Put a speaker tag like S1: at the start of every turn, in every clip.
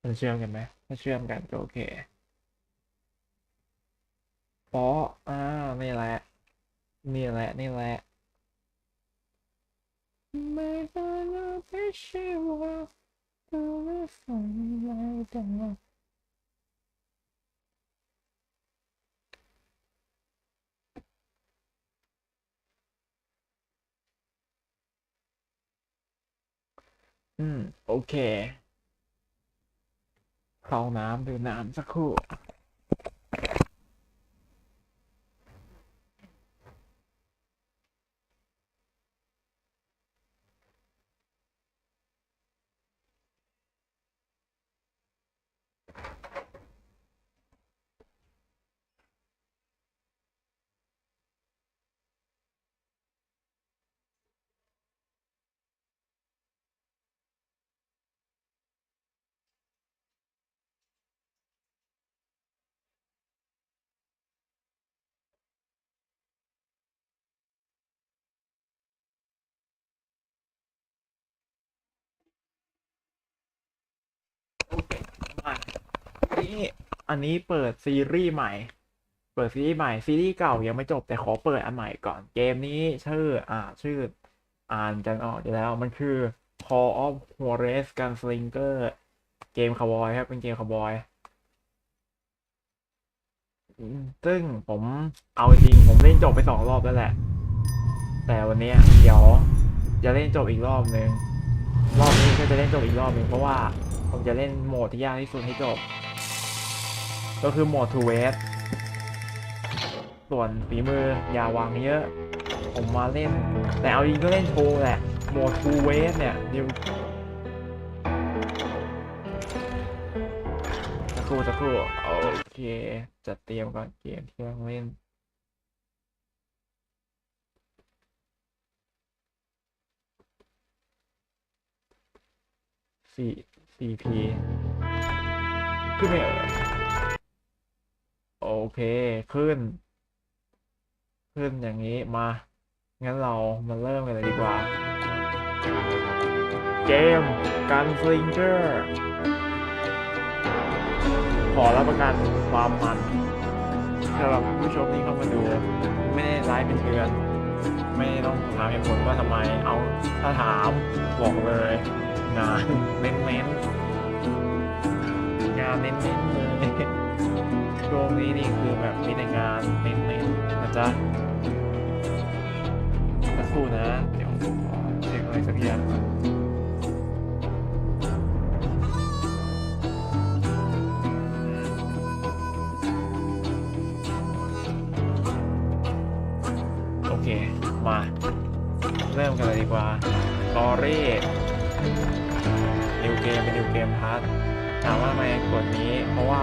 S1: มันเชื่อมกันไหมถ้าเชื่อมกันก็โอเคเพราะนี่แหละนี่แหละนี่แหละไม่ต้องไปเชื่อว่าตัวไม่ฝันไม่ต้องโอเคเข้าน้ำดื่มน้ำสักครู่นี่อันนี้เปิดซีรีส์ใหม่เปิดซีรีส์ใหม่ซีรีส์เก่ายังไม่จบแต่ขอเปิดอันใหม่ก่อนเกมนี้ชื่ออ่านกันออกอยู่แล้วมันคือ Call of Juarez Gunslinger เกมคาวบอยครับเป็นเกมคาวบอยซึ่งผมเอาจริงผมเล่นจบไป2 รอบแล้วแหละแต่วันนี้เดี๋ยวจะเล่นจบอีกรอบนึงรอบนี้ก็จะเล่นจบอีกรอบนึงเพราะว่าผมจะเล่นโหมดที่ยากที่สุดให้จบก็คือโหมด to wait ส่วนฝีมืออย่าวางเยอะผมมาเล่นแต่เอาจริงก็เล่นโชว์แหละโหมด to wait เนี่ยเดี๋ยวสักครู่โอเคจัดเตรียมก่อนเกมที่ต้องเล่น4P ขึ้นไม่โอเคขึ้นอย่างนี้มางั้นเรามาเริ่มกันเลยดีกว่าเกม Gunslinger ขอรับประกันความมันสำหรับผู้ชมที่เข้ามาดูไม่ได้ไลฟ์เป็นเดือนไม่ต้องถามเหตุผลว่าทำไมเอาถ้าถามบอกเลยงานเน้นๆงานเน้นๆเลยช่วงนี้นี่คือแบบมีแต่งานเน้นๆนะจ๊ะสักครู่นะเดี๋ยวผมขอเช็คอะไรสักอย่างโอเคมาเริ่มกันเลยดีกว่าสตอรี่นิวเกมเป็นนิวเกมพาร์ทถามว่าทำไมกดนี้เพราะว่า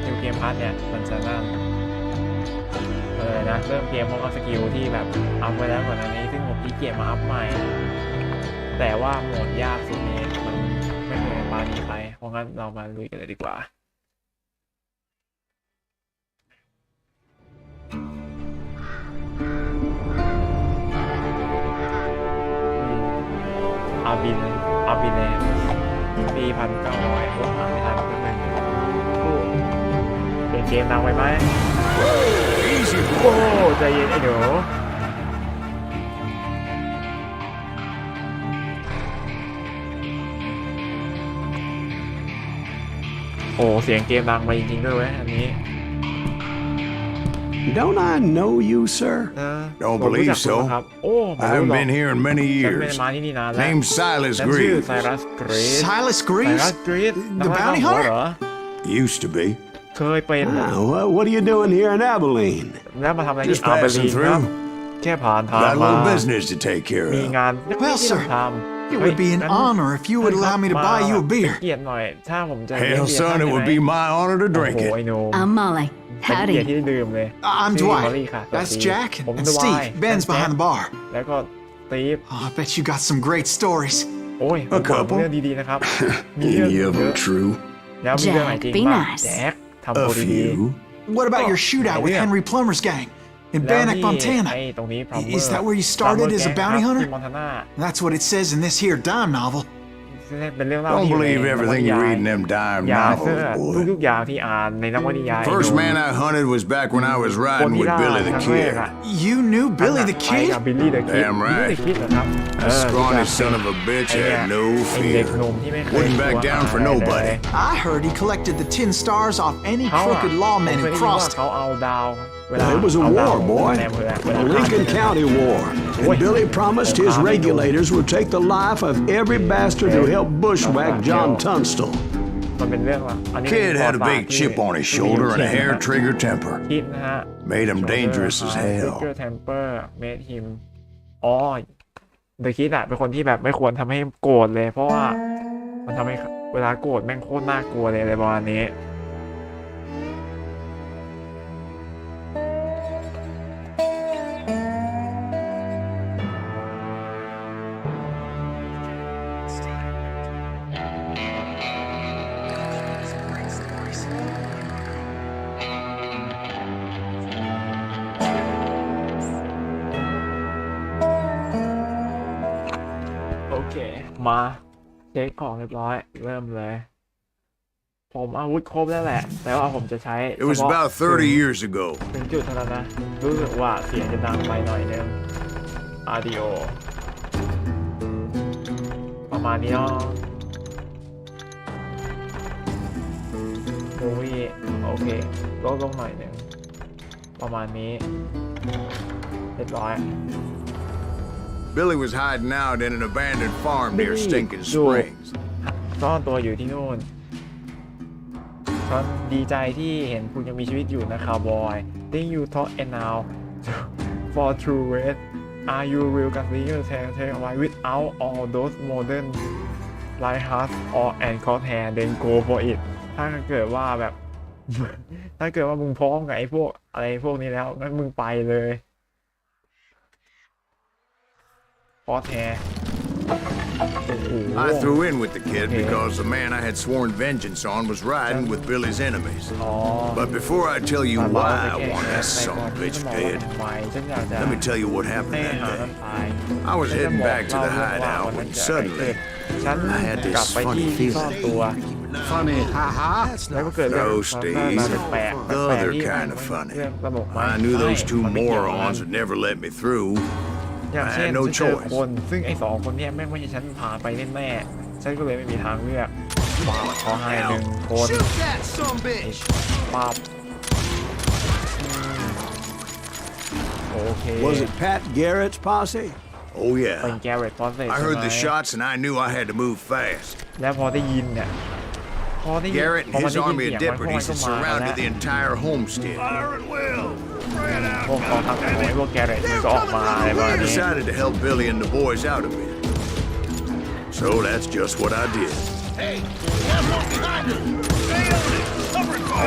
S1: นิวเกมพาร์ทเนี่ยมันจะนั่นนะเริ่มเกมเพราะว่าสกิลที่แบบอัพไว้แล้วก่อนอันนี้ซึ่งผมที่เกมมาอัพใหม่แต่ว่าโหมดยากสุดนี้มันไม่เคยปานี้ใครเพราะงั้นเรามาลุยกันเลยดีกว่าอาบินแลนด์ปี1900ผมหาไม่ทันนิดนึงเปลี่ยนเกมดังไปไหมโอ้ใจเย็นไอ้หนูโอ้เสียงเกมดังไปจริงๆด้วยเว้ยอันนี้
S2: Don't I know you, sir?
S3: Don't believe so. I haven't been here in many years. Name's Silas Greaves.
S2: Silas Greaves? The bounty hunter?
S3: Used to be.
S1: เคยเป็น
S2: What are you doing here in Abilene?
S1: แล้วมาทำอะไรที่อาเบลีนครับแค่ผ่านทาง
S3: Got a
S1: มา
S3: little business to take care
S1: มี
S3: of.
S1: งาน
S2: Well, sir, it would be an honor if you would allow me to buy you a beer.
S1: เกียรติหน่อยถ้าผมจะ
S3: Hell, son, it would be my honor to drink
S1: โอ้โห
S3: it.
S1: ไอ้หนู
S4: I'm Molly.
S1: เป็นเกียรติ
S4: Howdy.
S1: ที่ได้ดื่มเลย
S2: I'm
S1: ชื่อ
S2: Dwight.
S1: มอลลี่ค่ะ
S2: That's Jack
S1: ผม
S2: and
S1: ดวาย
S2: Steve. Ben's behind the bar.
S1: แล้วก็สตีฟ
S2: Oh, I bet you got some great stories.
S1: โอ้ยผมบอกเรื่องดีๆนะครับมีเรื่อง
S3: Any
S1: เย
S3: of
S1: อะ
S3: them true?
S1: แล้วมีเรื่องไหนจริง
S4: Jack, be
S1: บ้าง
S4: nice.
S1: แจ็คทำ
S3: A
S1: ตัวดี
S3: few.
S2: What about your shootout with Henry Plummer's gang in
S1: ๆแล้ว
S2: Bannock,
S1: นี่
S2: Montana?
S1: ไอ้ตรงนี้ Plumber
S2: Is that where you started as a bounty
S1: Plumber
S2: hunter?
S1: Gang ครับที่ Montana
S2: That's what it says in this here dime novel.
S1: เป็นเรื่องเล่า
S3: Don't
S1: ที่อยู่ใน
S3: believe
S1: นว
S3: everything
S1: นิ
S3: you
S1: ยาย
S3: read in them dime
S1: อย่าเชื่อ
S3: novels,
S1: ทุ
S3: boy.
S1: กๆอย่างที่อ่านในนวนิยาย
S3: First man I hunted was back when I was
S1: คน
S3: riding
S1: ที่
S3: with
S1: ล่า
S3: Billy
S1: ค
S3: the
S1: รั้งแรก
S3: Kid.
S1: อะ
S2: You knew Billy the
S1: ไป
S2: Kid?
S1: กับบิลลี่เดอะคิด
S3: Damn
S1: บิลลี่
S3: right.
S1: เดอะคิดเหรอครับ
S3: That scrawny son of a bitch
S1: ไอ้เนี่ย
S3: had no
S1: ไอ้เด็ก
S3: fear.
S1: หนุ่มที่ไม่เคย
S3: Wouldn't back
S1: กลัว
S3: down for
S1: อะไรเลย
S3: nobody.
S2: I heard he collected the 10 stars off any
S1: เขาอะ
S2: crooked
S1: ผม
S2: lawman
S1: เคย
S2: who
S1: ได้ยินว่า
S2: crossed.
S1: เขาเอาดาวเวลา
S4: It was a
S1: เอาดาว
S4: war, boy.
S1: ในอำเภอเวลา
S4: The Lincoln County War. And Billy promised his regulators would take the life of every bastard who helped bushwhack John Tunstall.
S1: มันเป็นเรื่องว่าอันนี้
S3: Kid had a
S1: เป็น
S3: big chip on his shoulder and a hair trigger temper.
S1: คิดนะฮะ
S3: Made him dangerous as hell.
S1: Trigger temper made him อ๋อ The Kid อะเป็นคนที่แบบไม่ควรทำให้โกรธเลย เพราะว่ามันทำให้เวลาโกรธแม่งโคตรน่ากลัวเลยอะไรประมาณนี้ โอเค มาเช็คของเรียบร้อย เริ่มเลย ผมอาวุธครบแล้วแหละ แต่ว่าผมจะใช้
S3: It was about 30 years ago.
S1: ถึงจุดเท่านั้นนะ รู้สึกว่าเสียงจะดังไปหน่อยนึง audio ประมาณนี้เนาะ movie โอเคลดลงหน่อยนึง ประมาณนี้ เรียบร้อย
S3: Billy was hiding out in an abandoned farm near
S1: Billy,
S3: Stinking
S1: ดู
S3: Springs.
S1: ซ่อนตัวอยู่ที่นู่นฉันดีใจที่เห็นคุณยังมีชีวิตอยู่นะคาวบอย Think you thought and now for true red are you real Gunslinger take away without all those modern light hearts or and crosshair then go for it ถ้าเกิดว่าแบบ ถ้าเกิดว่ามึงพร้อมกับไอ้พวกอะไรพวกนี้แล้วงั้นมึงไปเลย crosshair
S3: I threw in with the kid because the man I had sworn vengeance on was riding with Billy's enemies.
S1: อ๋อ
S3: But before I tell you why I want that son of a bitch dead,
S1: ฉันอยากจะ
S3: let me tell you what happened
S1: ให้
S3: that
S1: หา
S3: day.
S1: มันตาย
S3: I was heading back to the hideout when suddenly
S1: ฉัน
S3: I had
S1: กลับ
S3: this
S1: ไปที่
S3: funny
S1: ที่ซ่อน
S3: feeling.
S1: ตัว
S4: Funny, haha.
S1: แล้วก็เกิดเรื่อง
S3: No,
S1: ความ
S3: Steve.
S1: น่าแปลก
S3: The
S1: แปลก
S3: other
S1: ที่
S3: kind of
S1: เ
S3: funny.
S1: รื่องตลกมาก
S3: I knew those two
S1: มันไม่เกี่ยวกัน
S3: morons would never let me through.
S1: อย่างเช่น
S3: I had no
S1: ฉันเจอ
S3: choice.
S1: คนซึ่งไอ้สองคนเนี้ยแม่งไม่ใช่ฉันพาไปแน่ๆฉันก็เลยไม่มีทางเลือกขอให้หนึ่งคน
S2: Shoot that son bitch!
S1: ปั๊บโอเค
S4: Was it Pat Garrett's posse?
S3: Oh
S1: เป็น
S3: yeah.
S1: แกเรตพอสเซ
S3: I heard the shots and I knew I had to move fast.
S1: แล้วพอได้ยินเนี่ยพอได้ยิน
S3: Garrett
S1: พอ
S3: and
S1: มัน
S3: his
S1: ได้ยิน
S3: army
S1: เสีย
S3: of
S1: งมันพวกมัน
S3: deputies
S1: ก็
S3: had
S1: มากันแล้ว
S3: surrounded the entire homestead.
S1: พวกกองทัพของไอ้พวกแกเรตมันก็ออกมาอะไรประมา
S3: I
S1: ณนี้
S3: decided to help Billy and the boys out a bit. So that's just what I did.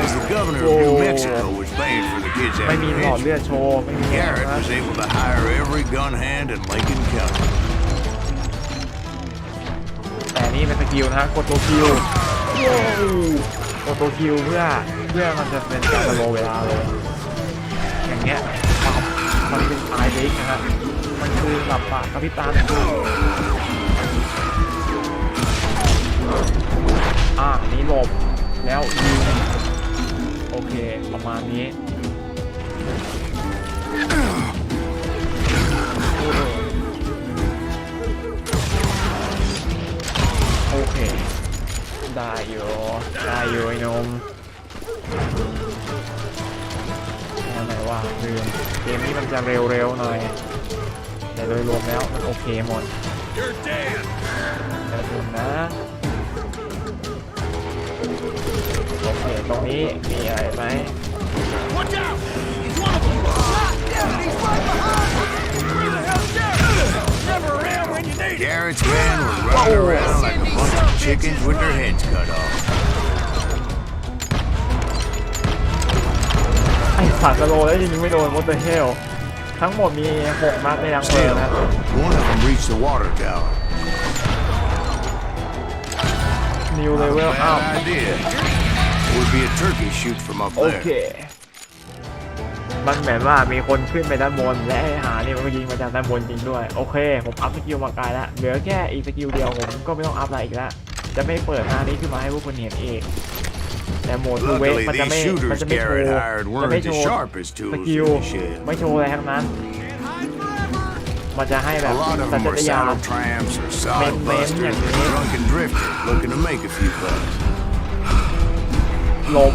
S3: As the governor of New Mexico was paying for the kids'
S1: ไม่มีหลอด
S3: ammunition,
S1: เลือดโชว์ไม่มีแก
S3: Garrett
S1: นะ
S3: was able to hire every gun hand in Lincoln County.
S1: แต่นี่เป็นสกิลนะกดตัวคิวกดตัวคิวเพื่อมันจะเป็นการสโลว์เวลาเลยอย่างเงี้ยมันเป็นไอเด็กนะฮะมันคือหลับปากกับพิตานี้หลบแล้วยิงโอเคประมาณนี้โอเคได้อยู่ไอ้นมไหนว่าลืมเกมนี้มันจะเร็วๆหน่อยแต่โดยรวมแล้วมันโอเคหมดแต่ผมนะโอเคตรงนี้มีอะไรไหม
S3: Garrett's men were running around like a bunch of chickens with their heads cut off.
S1: ไอ้สัตว์สโลแล้วยิงไม่โดนมอเตอร์เฮลทั้งหมดมี6 นัดในรังเพลิง
S3: Still,
S1: นะ
S3: one of them reached the water tower.
S1: New level up
S3: Bad idea. It would be a turkey shoot from up
S1: โอ
S3: there.
S1: เค มันเหมือนว่ามีคนขึ้นไปด้านบนและไอ้หานี่มันก็ยิงมาจากด้านบนจริงด้วยโอเคผมอัพสกิลมาไกลแล้วเหลือแค่อีกสกิลเดียวผมก็ไม่ต้องอัพอะไรอีกแล้วจะไม่เปิดหน้านี้ขึ้นมาให้พวกคุณเห็นเองแต่โหมดทูเวฟมันจะไม่โชว์สกิลไม่โชว์อะไรทั้งนั้นมันจะให้แบบสัญชาตญาณเน้นๆอย่างนี้ลม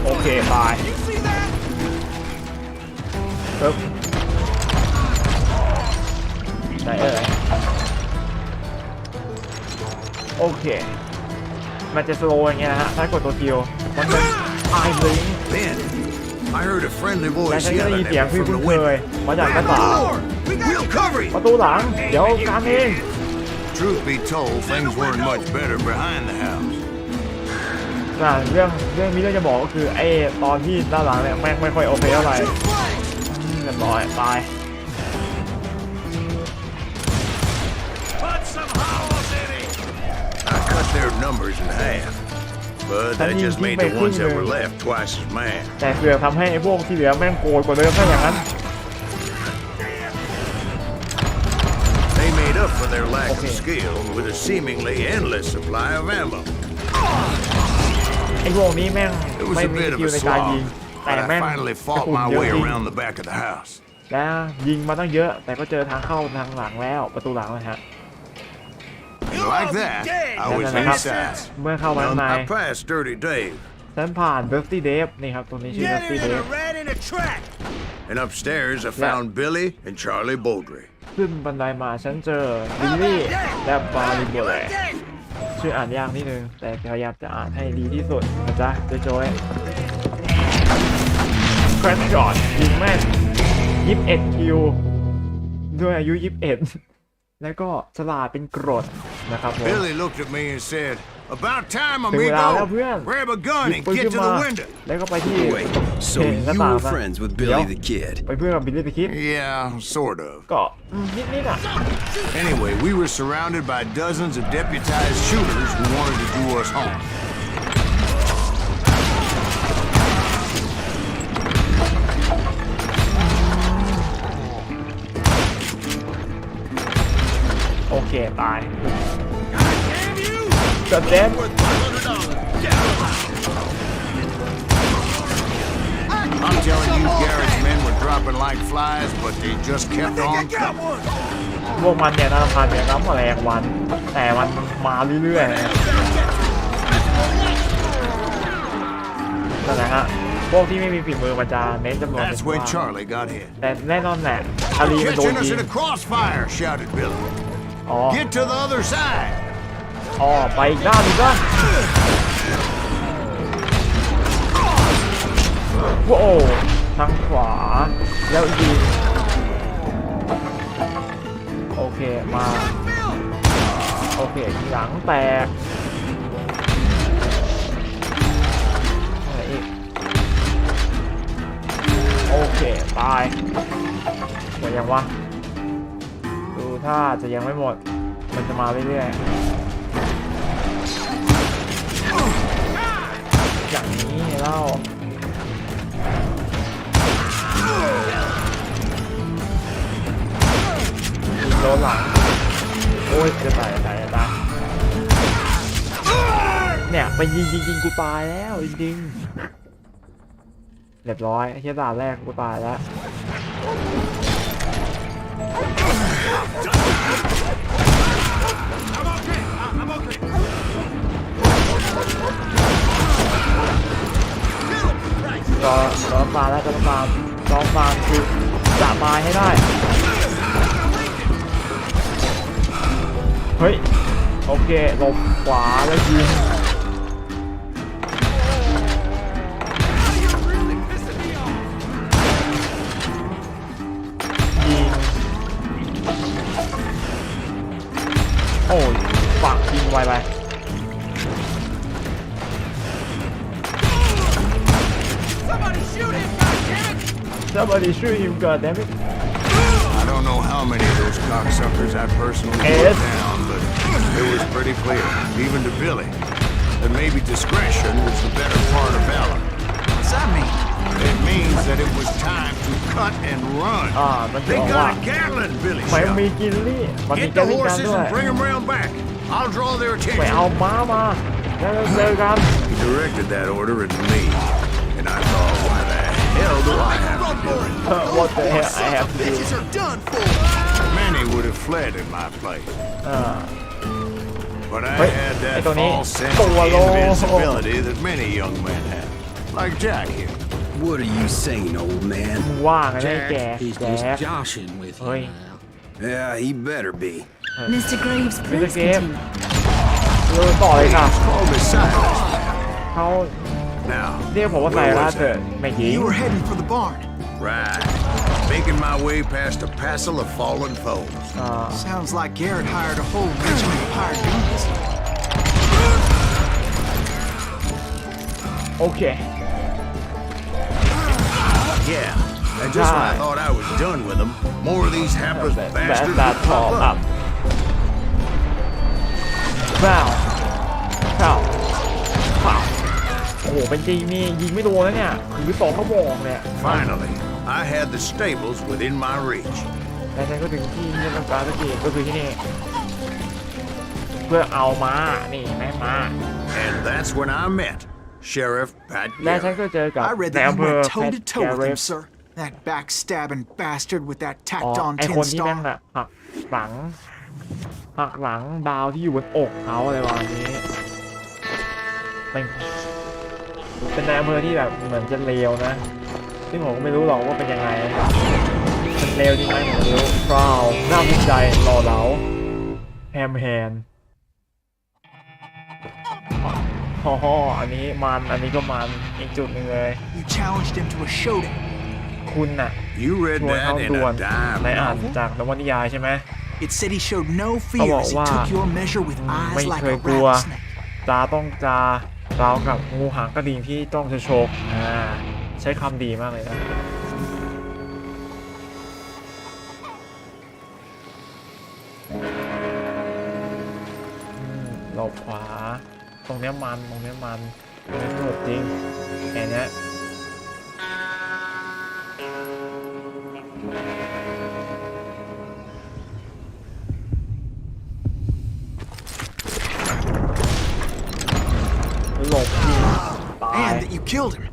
S1: โอเคบายปึ๊บไหนโอเคมันจะสโลว์อย่างเงี้ยนะฮะถ้ากดตัวคิวมันเป็นไอบลิงและฉันก็ได้ยินเสียงที่คุ้นเคยมาจากหน้าต่างประตูหลังเดี๋ยวการเอง
S3: Truth be told, things weren't much better behind the house.
S1: เรื่องนี้เราจะบอกก็คือไอ้ตอนที่ด้านหลังเนี่ยไม่ค่อยโอเคเท่าไหร่เรียบร้อยตาย
S3: I cut their numbers in half, but that just made the ones that were left twice as mad.
S1: แต่เสือกทำให้ไอ้พวกที่เหลือแม่งโกรธกว่าเดิมถ้าอย่างนั้น
S3: They made up for their lack of skill with a seemingly endless supply of ammo.
S1: ไอ้พวกนี้แม่ง
S3: It was
S1: ไม่
S3: a
S1: มี
S3: bit
S1: ส
S3: of
S1: กิล
S3: a
S1: ในการยิง
S3: slog,
S1: แต่
S3: but
S1: แม่
S3: I
S1: ง
S3: finally
S1: กระ
S3: fought
S1: สุน
S3: my
S1: เยอะ
S3: way
S1: จริง
S3: around the back of the house.
S1: แล้วยิงมาตั้งเยอะแต่ก็เจอทางเข้าทางหลังแล้วประตูหลังนะฮะ
S3: And like that, I was
S1: นั่นแหละครับ
S3: inside.
S1: เมื่อเข้ามาข้างใน
S3: I passed Dirty Dave,
S1: ฉันผ่านเบิร์ฟตี้เดฟนี่ครับตรงนี้ชื่อเบิร์ฟตี้เดฟ
S3: and upstairs I found Billy and Charlie Bowdry.
S1: ขึ้นบันไดมาฉันเจอบิลลี่และบาริโบเลชื่ออ่านยากนิดนึงแต่พยายามจะอ่านให้ดีที่สุดนะจ๊ะโจ้ยแครนจอดยิงแม่น21 คิวด้วยอายุ21แล้วก็ฉลาดเป็นกรดนะครับผม
S3: Billy looked at me and said, "About time,
S1: ถึงเวลาแล้ว
S3: amigo.
S1: เพื่อน
S3: Grab a gun
S1: หยิบ
S3: and
S1: ปืน
S3: get
S1: ขึ้น
S3: to
S1: มา
S3: the window."
S1: แล้วก็ไปที่
S5: Wait, so
S1: หน้า
S5: you
S1: ต่าง
S5: were
S1: นะ
S5: friends with
S1: เดี๋ยว
S5: Billy the Kid?
S1: ไปเพื่อนกับบิลลี่ไปคิด
S3: Yeah, sort of.
S1: ก็นิดอ่ะ
S3: Anyway, we were surrounded by dozens of deputized shooters who wanted to do us harm.
S1: โอเคตายจัดเต็ม
S3: I'm telling you, Garrett's men were dropping like flies, but they just kept on coming.
S1: พวกมันเนี่ยน่าทานเนี่ยน้ำแมลงวันแต่มันมาเรื่อยๆนั่นแหละฮะพวกที่ไม่มีฝีมือมันจะเน้นจำนวนเป็น
S3: That's
S1: ว่า
S3: when Charlie got hit.
S1: แต่แน่นอนแหละอาลีมันโดน
S3: Catching us
S1: ยิง
S3: in a crossfire, shouted Billy.
S1: อ๋อ
S3: Get to the other side.
S1: อ๋อไปอีกด้านหนึ่งด้านโว้วทางขวาแล้วยิงโอเคมาโอเคหลังแตกอะไรอีกโอเคตายหมดยังวะดูถ้าจะยังไม่หมดมันจะมาเรื่อยๆอย่างนี้เล่าโดนหลังโอ้ยจะตายเนี่ยไปยิงกูตายแล้วจริงๆเรียบร้อยแค่ด่านแรกกูตายแล้วรอปลาแล้วจะปลาซ้อมปลาคือจะตายให้ได้เฮ้ยโอเคหลบขวาแล้วยิงโอ้ยฝักยิงไวไปSomebody shoot him, goddammit.
S3: I don't know how many of those cocksuckers I personally put down, but it was pretty clear, even to Billy, then maybe discretion was the better part of valor.
S2: What's that mean?
S3: It means that it was time to cut and run.
S1: มันจะ
S3: They
S1: บอกว่า
S3: got a Gatling, Billy
S1: ไม่
S3: shouted.
S1: มีกินลี่มันมี
S3: Get
S1: แก
S3: the
S1: ลิ่งกัน
S3: horses
S1: ด้วย
S3: and bring them round back. I'll draw their
S1: ไป
S3: attention.
S1: เอาม้ามาแล้วเจอกัน
S3: He directed that order at me, and I thought, why the hell do I have to do it?
S1: What the hell I have to do
S2: are done for.
S3: Many would have fled in my place. But I had that
S1: ไอ้ตัวนี้
S3: false sense
S1: ตัว
S3: of
S1: โล
S3: invincibility that many young men have, like Jack here.
S4: What are you saying, old man?
S1: ว่างไงแก
S5: He's
S1: แก
S5: just joshing with you
S1: Oi.
S5: now.
S4: Yeah, he better be.
S6: Mr. Graves,
S1: Mr.
S6: please
S1: Graves.
S6: continue.
S1: ต่อเลยค่ะ
S3: Call me Silas.
S1: เขา
S3: Now,
S1: เรียกผมว่าไซ
S3: where
S1: รัส
S3: was
S1: เถอะ
S3: that?
S1: ไม่ยิง
S2: You were heading for the barn.
S3: Right. Making my way past a passel of fallen foes.
S2: Sounds like Garrett hired a whole regiment of hired guns.
S1: โอเค
S3: Yeah. And just when I thought I was done with them, more of these hapless
S1: แบบ
S3: bastards
S1: แบบ
S3: would
S1: ทอ
S3: pop
S1: อัพ
S3: up.
S1: ว้าวว้าวว้าวโอ้โหเป็นจริงนี่ยิงไม่โดนแล้วเนี่ยคือ2 กระบอกเนี่ย
S3: Finally, I had the stables within my reach.
S1: และฉันก็ถึงที่ที่ต้องการสักทีก็คือที่นี่เพื่อเอาม้านี่แม่ม้า
S3: And that's when I met Sheriff Pat
S1: และฉัน
S3: Garrett.
S1: ก็เจอกับ
S2: I read
S1: นาย
S2: that
S1: อำ
S2: you
S1: เภอ
S2: went
S1: แพ
S2: toe
S1: ท
S2: to
S1: แก
S2: toe with
S1: เร
S2: him,
S1: ฟ
S2: sir. That backstabbing bastard with that
S1: อ๋อ
S2: tacked on
S1: ไอ
S2: tin
S1: คนที่แม่ง
S2: star.
S1: น่ะหักหลังดาวที่อยู่บนอกเขาอะไรวะนี้เป็นนายอำเภอที่แบบเหมือนจะเลวนะซึ่งผมก็ไม่รู้หรอกว่าเป็นยังไงมันเลวจริงไหมผมไม่รู้เปล่าน่าภูมิใจหล่อเหลาแฮมแฮนฮ่ออันนี้มันอันนี้ก็มันอีกจุดหนึ่งเลย
S2: You challenged him to a showdown.
S1: คุณน่ะ
S3: You
S1: ช
S3: read
S1: วนเข้า
S3: that in
S1: ดวล
S3: a dime
S1: ในอ่าน
S3: novel?
S1: จากนวนิยายใช่ไหม
S2: It said he showed no
S1: เขา
S2: fear
S1: บอก
S2: as he
S1: ว่า
S2: took your measure with
S1: ไม่
S2: eyes like
S1: เคย
S2: a
S1: กลัว
S2: rattlesnake.
S1: จาต้องจาราวกับงูหางกระดิ่งที่ต้องจะโชกใช้คำดีมากเลยนะหลบขวาตรงเนี้ยมันตรงเนี้ยสนุกจริงแอนนะหลบยิงตาย
S2: And that you killed him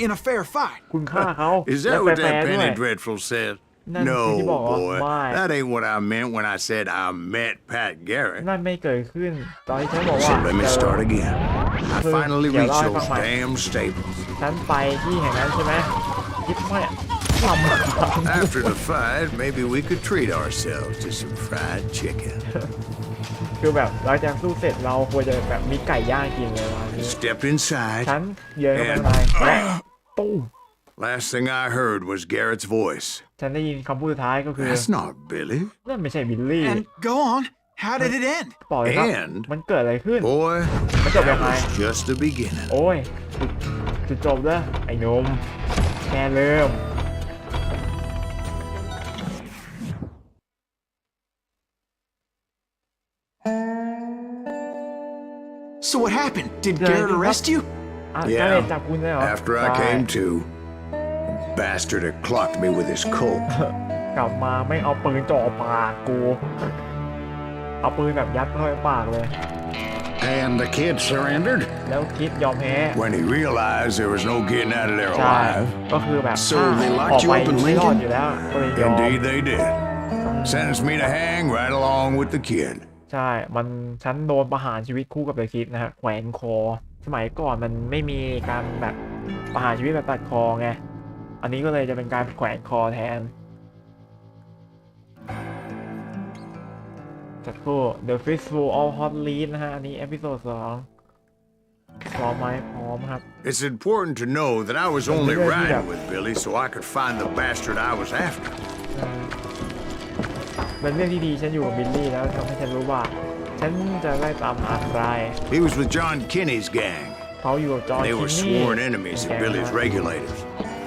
S2: in a fair fight.
S1: คุณฆ่าเขา
S3: Is
S1: และ
S3: that
S1: แฟ
S3: what
S1: ร์
S3: that
S1: ๆด้วย
S3: penny dreadful said?
S1: นั่นคือที่
S3: No,
S1: บอกว่า
S3: boy.
S1: ไม่
S3: That ain't what I meant when I said I met Pat Garrett.
S1: นั่นไม่เกิดขึ้นตอนที่ฉันบอกว่า
S3: So let me
S1: เจอ
S3: start again. I finally
S1: Yeah,
S3: reached
S1: right,
S3: those
S1: right.
S3: damn stables.
S1: ฉันไปที่แห่งนั้นใช่ไหมยิบไม่ลำ
S3: After the fight, maybe we could treat ourselves to some fried chicken.
S1: คือแบบหลังจากสู้เสร็จเราควรจะแบบมีไก่ย่างกินเลยวันนี้
S3: Stepped inside.
S1: ฉันเยินเข้าไปในและตู้ม
S3: Last thing I heard was Garrett's voice.
S1: ฉันได้ยินคำพูดสุดท้ายก็คือ
S3: That's not Billy.
S1: นั่นไม่ใช่บิลลี่
S2: And go on. How did it end?
S1: ปล่อยครับ
S3: And
S1: มันเกิดอะไรขึ้น
S3: boy,
S1: What's up,
S3: that
S1: guy?
S3: was just the beginning.
S1: โอ้ยจุดจบแล้วไอ้หนุ่มแค่เริ่ม
S2: So what happened? Did Garrett arrest you?
S1: การเล่นจับคุณเลยเหรอ
S3: After I
S1: ใช่
S3: came to, the bastard had clocked me with his Colt.
S1: กลับมาไม่เอาปืนจ่อปากกูเอาปืนแบบยัดเข้าไปปากเลย
S7: And the kid surrendered?
S1: แล้วคิดยอมแพ้
S3: When he realized there was no getting out of there
S1: ใช่
S3: alive,
S1: ก็คือแบบ
S4: So they
S1: อ
S4: locked
S1: อก
S4: you
S1: ไป
S4: up in
S1: ไม่รอด
S4: Lincoln?
S1: อยู่แล้วก็เลยยอม
S3: indeed they did. Sentenced me to hang right along with the kid.
S1: ใช่มันฉันโดนประหารชีวิตคู่กับเดอะคิดนะฮะแขวนคอสมัยก่อนมันไม่มีการแบบประหารชีวิตแบบตัดคอไงอันนี้ก็เลยจะเป็นการแขวนคอแทนจัดคู่ The Fistful of Hot Lead นะฮะอันนี้เอพิโซด2พร้อมไหมพร้อมครับ
S3: It's important to know that I was only riding with Billy so I could find the bastard I was after.
S1: เป็นเรื่องที่ดีฉันอยู่กับบิลลี่แล้วทำให้ฉันรู้ว่าฉันจะไล่ตามหาใคร
S3: He was with John Kinney's gang.
S1: เขาอยู่กับจอห์น
S3: They
S1: คิ
S3: were
S1: นนี่
S3: sworn enemies of Billy's regulators.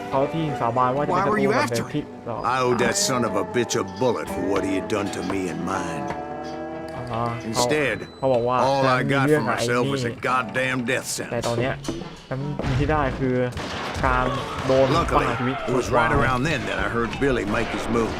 S1: เขาที่สาบานว่าจะเป็นศัตรูกับเดอะคิดหรอ
S3: I owed that son of a bitch a bullet for what he had done to me and mine. Instead,
S1: เขาบอกว่า
S3: all
S1: ฉัน
S3: I
S1: มี
S3: got
S1: เรื่อง
S3: for
S1: กับไอ้
S3: myself
S1: นี่
S3: was a goddamn death
S1: แต่ตอน
S3: sentence.
S1: เนี้ยฉันมีที่ได้คือการโดนประ
S3: Luckily,
S1: หารชีวิต
S3: it was right around then that I heard Billy make his move.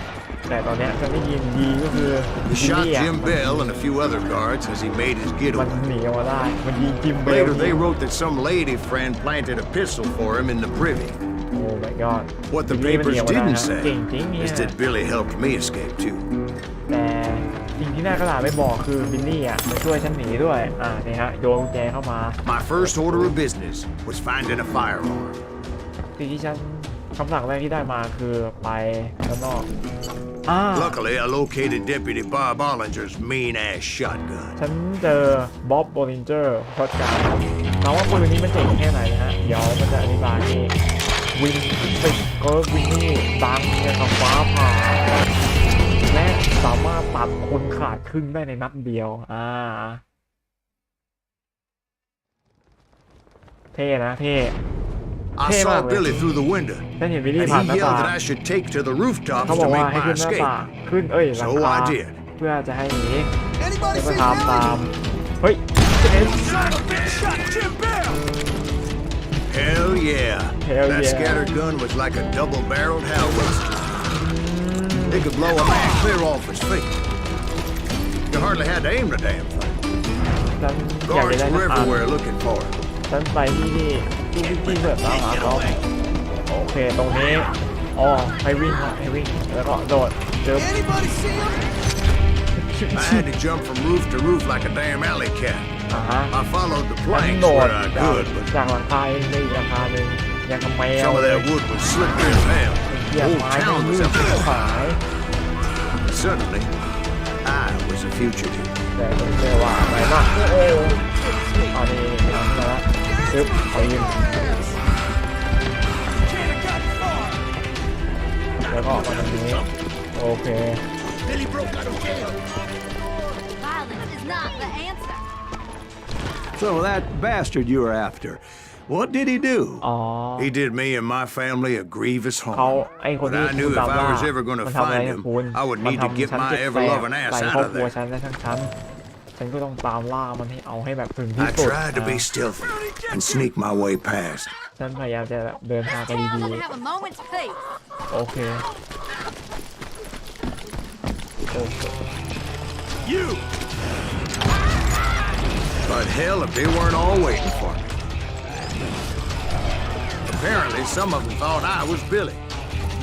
S1: แต่ตอนเนี้ยฉันได้ยินดีก็คือ
S3: He
S1: จิม
S3: shot
S1: มี่อ่ะ
S3: Jim Bell and a few other guards as he made his
S1: มัน
S3: getaway.
S1: หนีออกมาได้มันยิงจิมเบล
S3: Later, they wrote that some lady friend planted a pistol for him in the privy.
S1: โอ้ my god
S3: What the
S1: จิมมี่มันหนี
S3: papers
S1: ออกมาได้
S3: didn't
S1: นะ
S3: say
S1: เก่งจริงเนี่ย
S3: is that Billy helped me escape too.
S1: แต่สิ่งที่น่ากระดาษไม่บอกคือบิลลี่อ่ะมาช่วยฉันหนีด้วยนี่ฮะโยนกุญแจเข้ามา
S3: My first order of business was finding a firearm.
S1: สิ่งที่ฉันคำสั่งแรกที่ได้มาคือไปข้างนอก
S3: Luckily, I located Deputy Bob Ollinger's mean-ass shotgun.
S1: ฉันเจอบ๊อบโบลินเจอร์ช็อตการ์ถามว่าปืนนี้มันเจ๋งแค่ไหนนะฮะเดี๋ยวมันจะอธิบายเองวินติดเกิร์กวินนี่ดังเนี่ยทำฟ้าผ่าและสามารถตัดคนขาดครึ่งได้ในนัดเดียวเท่นะเท่
S3: I saw Billy through the window,
S1: ฉันเห็นบิล
S3: and
S1: ลี่ผ่านห
S3: he
S1: น้า
S3: yelled
S1: ต่าง
S3: that I should take to the rooftops
S1: เขาบอ
S3: to
S1: กว่า
S3: make
S1: ให้
S3: my
S1: ขึ้นหน้า
S3: escape.
S1: ต่างขึ้นหลัง
S3: So
S1: คา
S3: I did.
S1: เพื่อจะให้หนี
S2: Anybody
S1: ก็
S2: see
S1: ทำตาม
S2: Billy?
S1: เฮ้ย
S2: Shot Jim Bell!
S3: Hell yeah.
S1: Hell
S3: That
S1: yeah.
S3: scattered gun was like a double-barreled howitzer. It could blow a man clear off his feet. You hardly had to aim the damn thing.
S1: ฉันอยากจะ
S3: Guards
S1: ได้
S3: were
S1: สักอัน
S3: everywhere looking for him.
S1: ฉันไปที่ที่เปิดตามหาเขาโอเคตรงนี้ให้วิ่งแล้วก็โดดเจอ
S2: Anybody see him?
S3: I had to jump from roof to roof like a damn alley cat.
S1: ฮะ
S3: I followed the
S1: ฉัน
S3: planks
S1: โดด
S3: where I could, but
S1: จากหลังคาไปอีกหลังคาหนึ่งอย่างกับแมว
S3: some of that wood was slippery as hell.
S1: เหยีย
S3: The
S1: บ
S3: whole
S1: ไม้ไม่
S3: town
S1: ลื่
S3: was
S1: น
S3: up in
S1: ขาย
S3: Suddenly, I was a fugitive.
S1: แต่ผมเจอว่าอะไรบ้างโอ้อันนี้เอามาละปึ๊บเอายิงแล้วก็ออกมาตรงนี้โอเค
S6: Violence is not the answer.
S4: So that bastard you were after, what did he do?
S3: He did me and my family a grievous
S1: เขา
S3: harm.
S1: ไอ้คน
S3: But
S1: ที่
S3: I knew
S1: คุณ
S3: if
S1: ตาม
S3: I
S1: ล่า
S3: was ever going
S1: มั
S3: to
S1: นทำอะไร
S3: find
S1: ให้
S3: him,
S1: คุณ
S3: I would
S1: มัน
S3: need to
S1: ทำ
S3: get
S1: ฉัน
S3: my
S1: เจ็บแส
S3: ever-loving
S1: บ
S3: ass
S1: ใส่
S3: out
S1: ครอบ
S3: of
S1: ครัว
S3: there.
S1: ฉันและทั้งฉันก็ต้องตามล่ามันให้เอาให้แบบถึงที่
S3: I
S1: สุด
S3: tried to be stealthy and sneak my way past.
S1: ฉันพยายามจะแบบเดินทางไป
S6: Town
S1: ดี
S6: doesn't have a moment's peace.
S1: ๆโอเค
S3: You! But hell, if they weren't all waiting for me. Apparently, some of them thought I was Billy.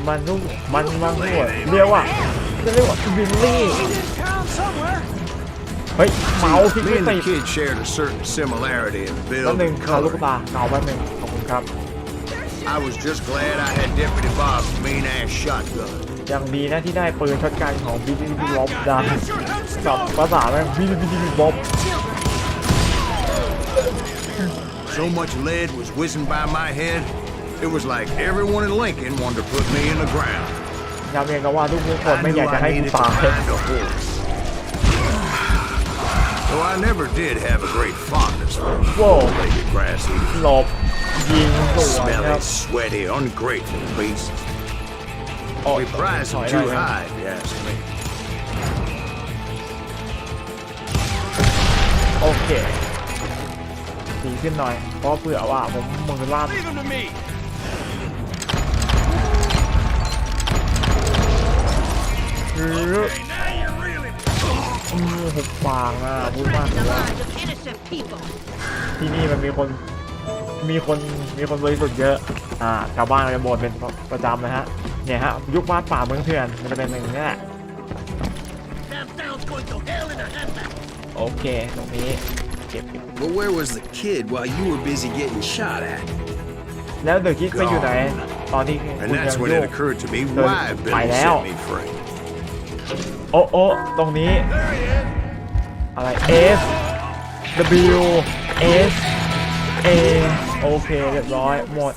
S1: มันต้องมันวางหัวเรียกว่าบิลลี่เฮ้ยเมาส์ที่
S3: Me
S1: ไม่
S3: and
S1: ติ
S3: the
S1: ด
S3: kid shared a certain similarity in
S1: แป๊บ
S3: build
S1: หนึ่ง
S3: and
S1: เอาลูก
S3: color.
S1: ตาเกาแป๊บหนึ่งขอบคุณครับ
S3: I was just glad I had Deputy Bob's mean-ass shotgun.
S1: อย่างดีนะที่ได้ปืนช็อตกันของบิลลี่บ๊อบได้กับภาษาแม่งบิลลี่บ๊อบ
S3: So much lead was whizzing by my head, it was like everyone in Lincoln wanted to put me in the ground.
S1: ย้ำเองก็ว่าทุกคน
S3: I
S1: ไม่อยาก
S3: knew
S1: จะให้
S3: I
S1: กู
S3: needed to
S1: ตาย
S3: find a horse. Though I never did have a great fondness for
S1: Whoa.
S3: four-legged grass eaters.
S1: หลบยิงสวนครั
S3: Smelly,
S1: บ
S3: sweaty, ungrateful beasts.
S1: โอ้ย
S3: We prize
S1: ถ
S3: them
S1: อย
S3: too
S1: ได้
S3: high, if you ask me.
S1: โอเคดีขึ้นหน่อยเพราะเผื่อว่าผมมือลั่นหุบปากนะพูดมากเลยว่า
S6: Lives of innocent people.
S1: ที่นี่มันมีคนบริสุทธิ์เยอะชาวบ้านก็จะบ่นเป็นประจำนะฮะเนี่ยฮะยุคบ้านป่าเมืองเถื่อนมันจะเป็นอย่างนี้แหละโอเคตรงนี้เก็บ
S5: But where was the kid while you were busy getting shot at?
S1: แล้วเดอะคิดไปอยู่ไหนตอนที่คุณ
S3: And
S1: ยัง
S3: that's when
S1: โย
S3: it
S1: ก
S3: occurred to me
S1: So,
S3: why Billy
S1: now.
S3: set me free.
S1: โอ้ตรงนี้อะไร S W S A โอเคเรียบร้อยหมด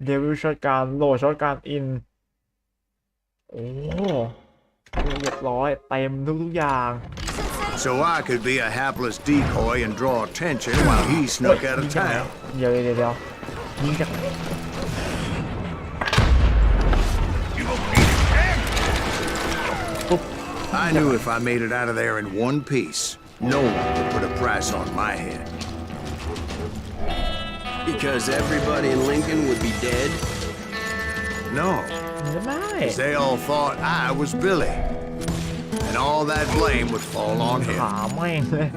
S1: เดวิลช็อตการโหลดช็อตการอินโอ้เรียบร้อยเต็มทุกอย่าง
S3: So I could be a hapless decoy and draw attention while he snuck out of town.
S1: เดี๋ยวยิงจากไหนป
S3: I knew if I made it out of there in one piece, no one would put a price on my head.
S5: Because everybody in Lincoln would be dead?
S3: No,
S1: ไม่
S3: 'cause they all thought I was Billy. And all that blame would fall on
S1: ขา
S3: him.
S1: แม่งเลย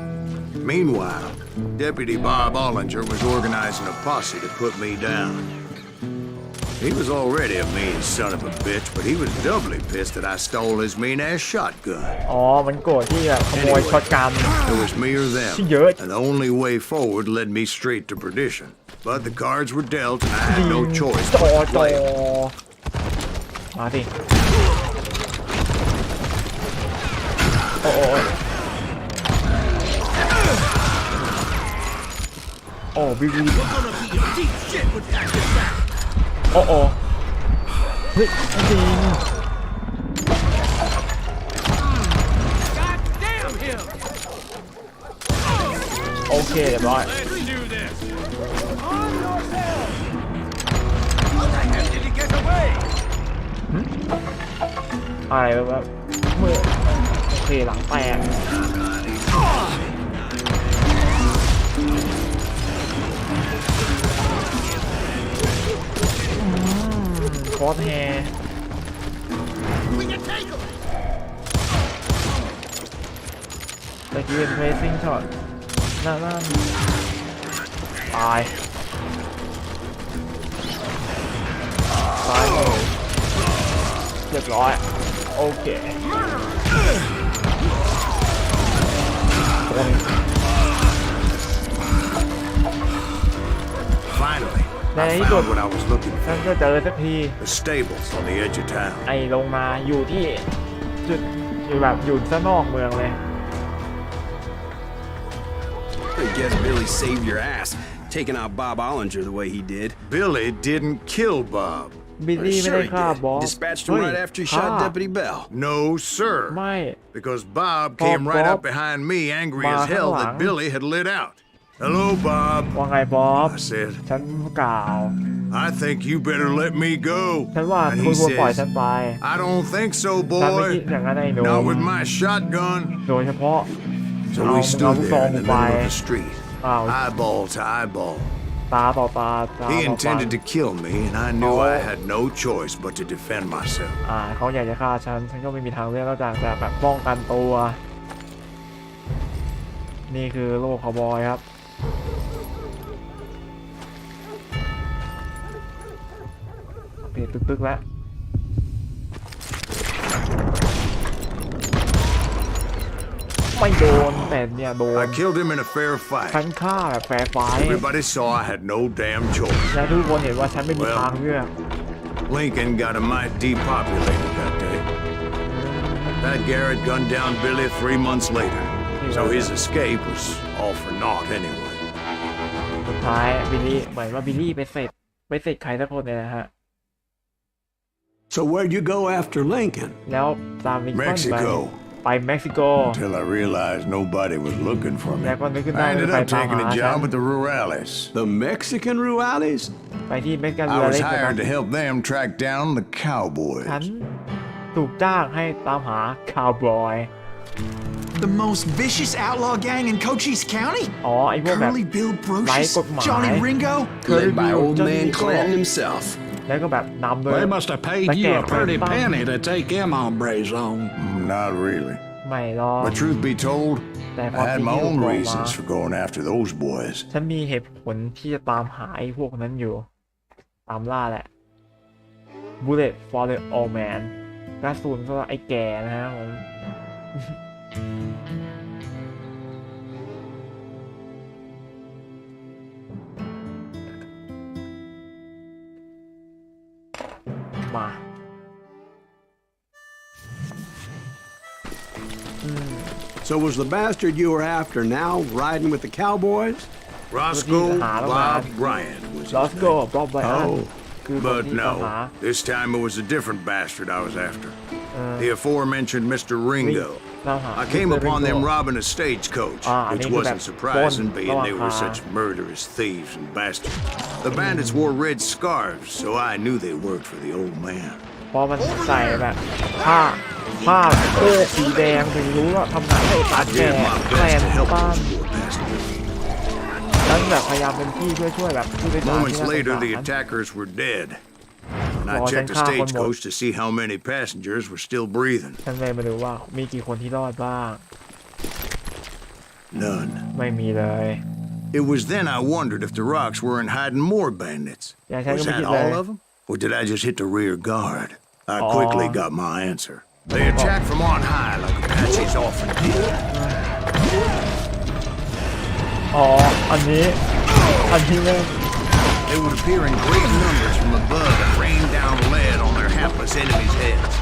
S3: Meanwhile, Deputy Bob Ollinger was organizing a posse to put me down. He was already a mean son of a bitch, but he was doubly pissed that I stole his mean-ass shotgun.
S1: อ๋อมันโกรธที่แบบขโมยช็อตกัน
S3: It was me or them, and the only way forward led me straight to perdition. But the cards were dealt, and I had no choice
S1: จอ
S3: but to
S1: จอ
S3: play 'em.
S1: มาสิโอ้โอ้โอ้บิบีโอ้โอ้เฮ้ยจริงโอเคเรียบร้อยอะไรแบบเมื่อโอเคหลังแตกคอสแฮร์ตะกี้เป็นเพรสซิ่งช็อตนั่นตายเรียบร้อยโอเค
S3: Finally,
S1: ใน
S3: I
S1: ที่สุด
S3: found what I was looking
S1: ฉัน
S3: for.
S1: ก็เจอสักที
S3: The stables on the edge of town.
S1: ไอ้ลงมาอยู่ที่จุดอยู่แบบอยู่ซะนอกเมืองเลย
S5: I guess Billy saved your ass, taking out Bob Ollinger the way he did.
S3: Billy didn't kill Bob.
S1: บิลลี่ไม่
S5: Sure
S1: ได้
S5: he
S1: ฆ่า
S5: did.
S1: บอส
S5: Dispatched
S1: เฮ้
S5: him
S1: ย
S5: right after he
S1: ฆ่า
S5: shot Deputy Bell.
S3: No, sir.
S1: ไม่
S3: Because Bob came right
S1: Bob
S3: up behind me, angry
S1: Ma
S3: as hell
S1: ข้างหลั
S3: that
S1: ง
S3: Billy had lit out. Hello, Bob.
S1: ว่าไงบอบ
S3: I said,
S1: ฉันกล่าว
S3: I think you better let me go.
S1: ฉันว่า
S3: And
S1: คุณ
S3: he
S1: ควรปล่อยฉั
S3: says,
S1: นไป
S3: I don't think so,
S1: ฉันไม่คิด
S3: boy.
S1: อย่างนั้นไอ้หนู
S3: Not with my shotgun.
S1: โดยเฉพาะ
S3: So
S1: Oh,
S3: we
S1: I'll
S3: stood
S1: go
S3: there in the
S1: by.
S3: middle of the street,
S1: Oh.
S3: eyeball to eyeball.
S1: ตาต่อตาตา
S3: He
S1: ต่อตา
S3: intended to kill me, and I knew
S1: Oh.
S3: I had no choice but to defend myself.
S1: เขาอยากจะฆ่าฉันก็ไม่มีทางเลือกนอกจากจะแบบป้องกันตัว นี่คือโลกคาวบอยครับโอเคตึกๆแล้วไม่โดนแต่เนี่ยโดน
S3: I killed him in a fair
S1: ฉัน
S3: fight.
S1: ฆ่าแบบแฟร์ไฟท์
S3: Everybody saw I had no damn choice.
S1: และทุกคนเห็นว่าฉันไม่มีทางเลือก
S3: Lincoln got a mite depopulated that day. Pat Garrett gunned down Billy 3 months later, so his escape was all for naught anyway.
S1: สุดท้ายบิลลี่เหมือนว่าบิลลี่ไปเสร็จใครสักคนเนี่ยนะฮะ
S4: So where'd you go after Lincoln?
S1: แล้วตามลิงคอล์น
S3: Mexico.
S1: ไปเม็กซิโก
S3: Until I realized nobody was looking for me.
S1: แล้วก็นึกขึ้นได้
S3: I ended
S1: ไป
S3: up
S1: ตาม
S3: taking
S1: หา
S3: a
S1: ฉัน
S3: job at the Rurales.
S4: The Mexican Ruales?
S1: ไปที่เม็กซิกัน
S3: I
S1: เรือ
S3: was
S1: เล็กนะ
S3: hired to help them track down the
S1: ฉัน
S3: cowboys.
S1: ถูกจ้างให้ตามหาคาวบอย
S2: The most vicious outlaw gang in Cochise County?
S1: อ๋อไอ้พวกแบบ
S2: Curly Bill Brocious,
S1: Mike
S2: Johnny Ringo?
S5: Led by old
S1: Johnny
S5: man
S1: Ringo.
S5: Clanton himself.
S1: แล้วก็แบบนำโดย
S7: They must have paid
S1: Like
S7: you a
S1: that,
S7: pretty
S1: right?
S7: penny to take them hombres on.
S3: Not really.
S1: ไม่หรอก
S3: But truth be told,
S1: That
S3: I had my
S1: fucking
S3: own
S1: hero,
S3: reasons
S1: Ma.
S3: for going after those boys.
S1: ฉันมีเหตุผลที่จะตามหาไอ้พวกนั้นอยู่ ตามล่าแหละ Bullet for the old man กระสุนสำหรับไอ้แก่นะฮะผม มา
S4: So was the bastard you were after now riding with the cowboys?
S3: Roscoe
S1: Hả, đúng
S3: Bob
S1: rồi.
S3: Bryant was his
S1: Let's
S3: name.
S1: go บอบไบอัน
S4: Oh.
S1: คือคน
S3: But
S1: ที่ตามหา
S3: no, this time it was a different bastard I was after. The aforementioned Mr. Ringo.
S1: ตามหา
S3: I came
S1: Mr.
S3: upon them
S1: Ringo
S3: robbing a stagecoach,
S1: Ah,
S3: which
S1: นี่คือแบบ
S3: wasn't surprising,
S1: ปล้น
S3: being they were
S1: ระหว่างทาง
S3: such murderous thieves and bastards. The bandits wore red scarves, so I knew they worked for the old man.
S1: เพราะมันใส่แบบผ้า ผ้าโค้กสีแดงถึงรู้ว่าทำงานให้ตา
S3: I
S1: แก่
S3: did my
S1: แฟน
S3: best to help
S1: บ้าน
S3: those poor passengers.
S1: แล้วแบบพยายามเป็นที่ช่วยแบบผู้โดยสาร
S3: Moments
S1: ที่น่าสง
S3: later, the
S1: สาร
S3: attackers were dead. And I
S1: Oh,
S3: checked the
S1: then car
S3: stagecoach to see how many passengers were still breathing.
S1: ฉันเลยมาดูว่ามีกี่คนที่รอดบ้าง
S3: None.
S1: ไม่มีเลย
S3: It was then I wondered if the rocks weren't hiding more bandits.
S1: Yeah, I
S3: Was
S1: think
S3: that
S1: we did
S3: all
S1: that.
S3: of them? Or did I just hit the rear guard? I
S1: Oh.
S3: quickly got my answer. They attacked from on high like Apaches often did.
S1: อ๋ออันนี้เลย
S3: They would appear in great numbers from above and rain down lead on their hapless enemies' heads,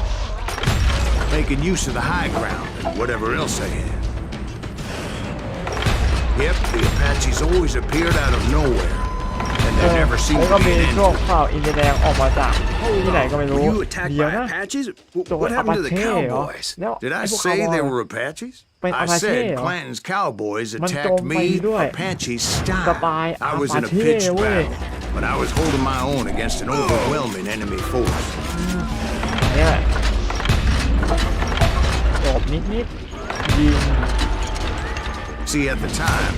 S3: making use of the high ground and whatever else they had. Yep, the Apaches always appeared out of nowhere, and there never
S1: แล้ว
S3: seemed
S1: ก็
S3: to be
S1: มี
S3: an end
S1: ช่วง
S3: to it.
S1: ข่าวอินเดียแดงออกมาจากที่ไหนก็ไม่รู้
S5: Were you attacked
S1: เดี๋ยว
S5: by
S1: นะ
S5: Apaches?
S1: โดน
S5: What
S1: อาปา
S5: happened to the
S1: เช่เหรอ
S5: cowboys?
S1: แล้ว
S3: Did
S1: ไอ้
S3: I
S1: พวก
S3: say
S1: คาวบ
S3: they
S1: อย
S3: were Apaches?
S1: But
S3: I
S1: Apache,
S3: said
S1: oh.
S3: Clanton's cowboys
S1: Man
S3: attacked
S1: tong
S3: me,
S1: bayด้วย
S3: Apache
S1: ส
S3: style.
S1: ไตล์
S3: I was in a
S1: Apache
S3: pitched
S1: เว้ย
S3: battle, but I was holding my own against an overwhelming enemy force.
S1: เนี่ยจบนิดยิง
S3: See, at the time,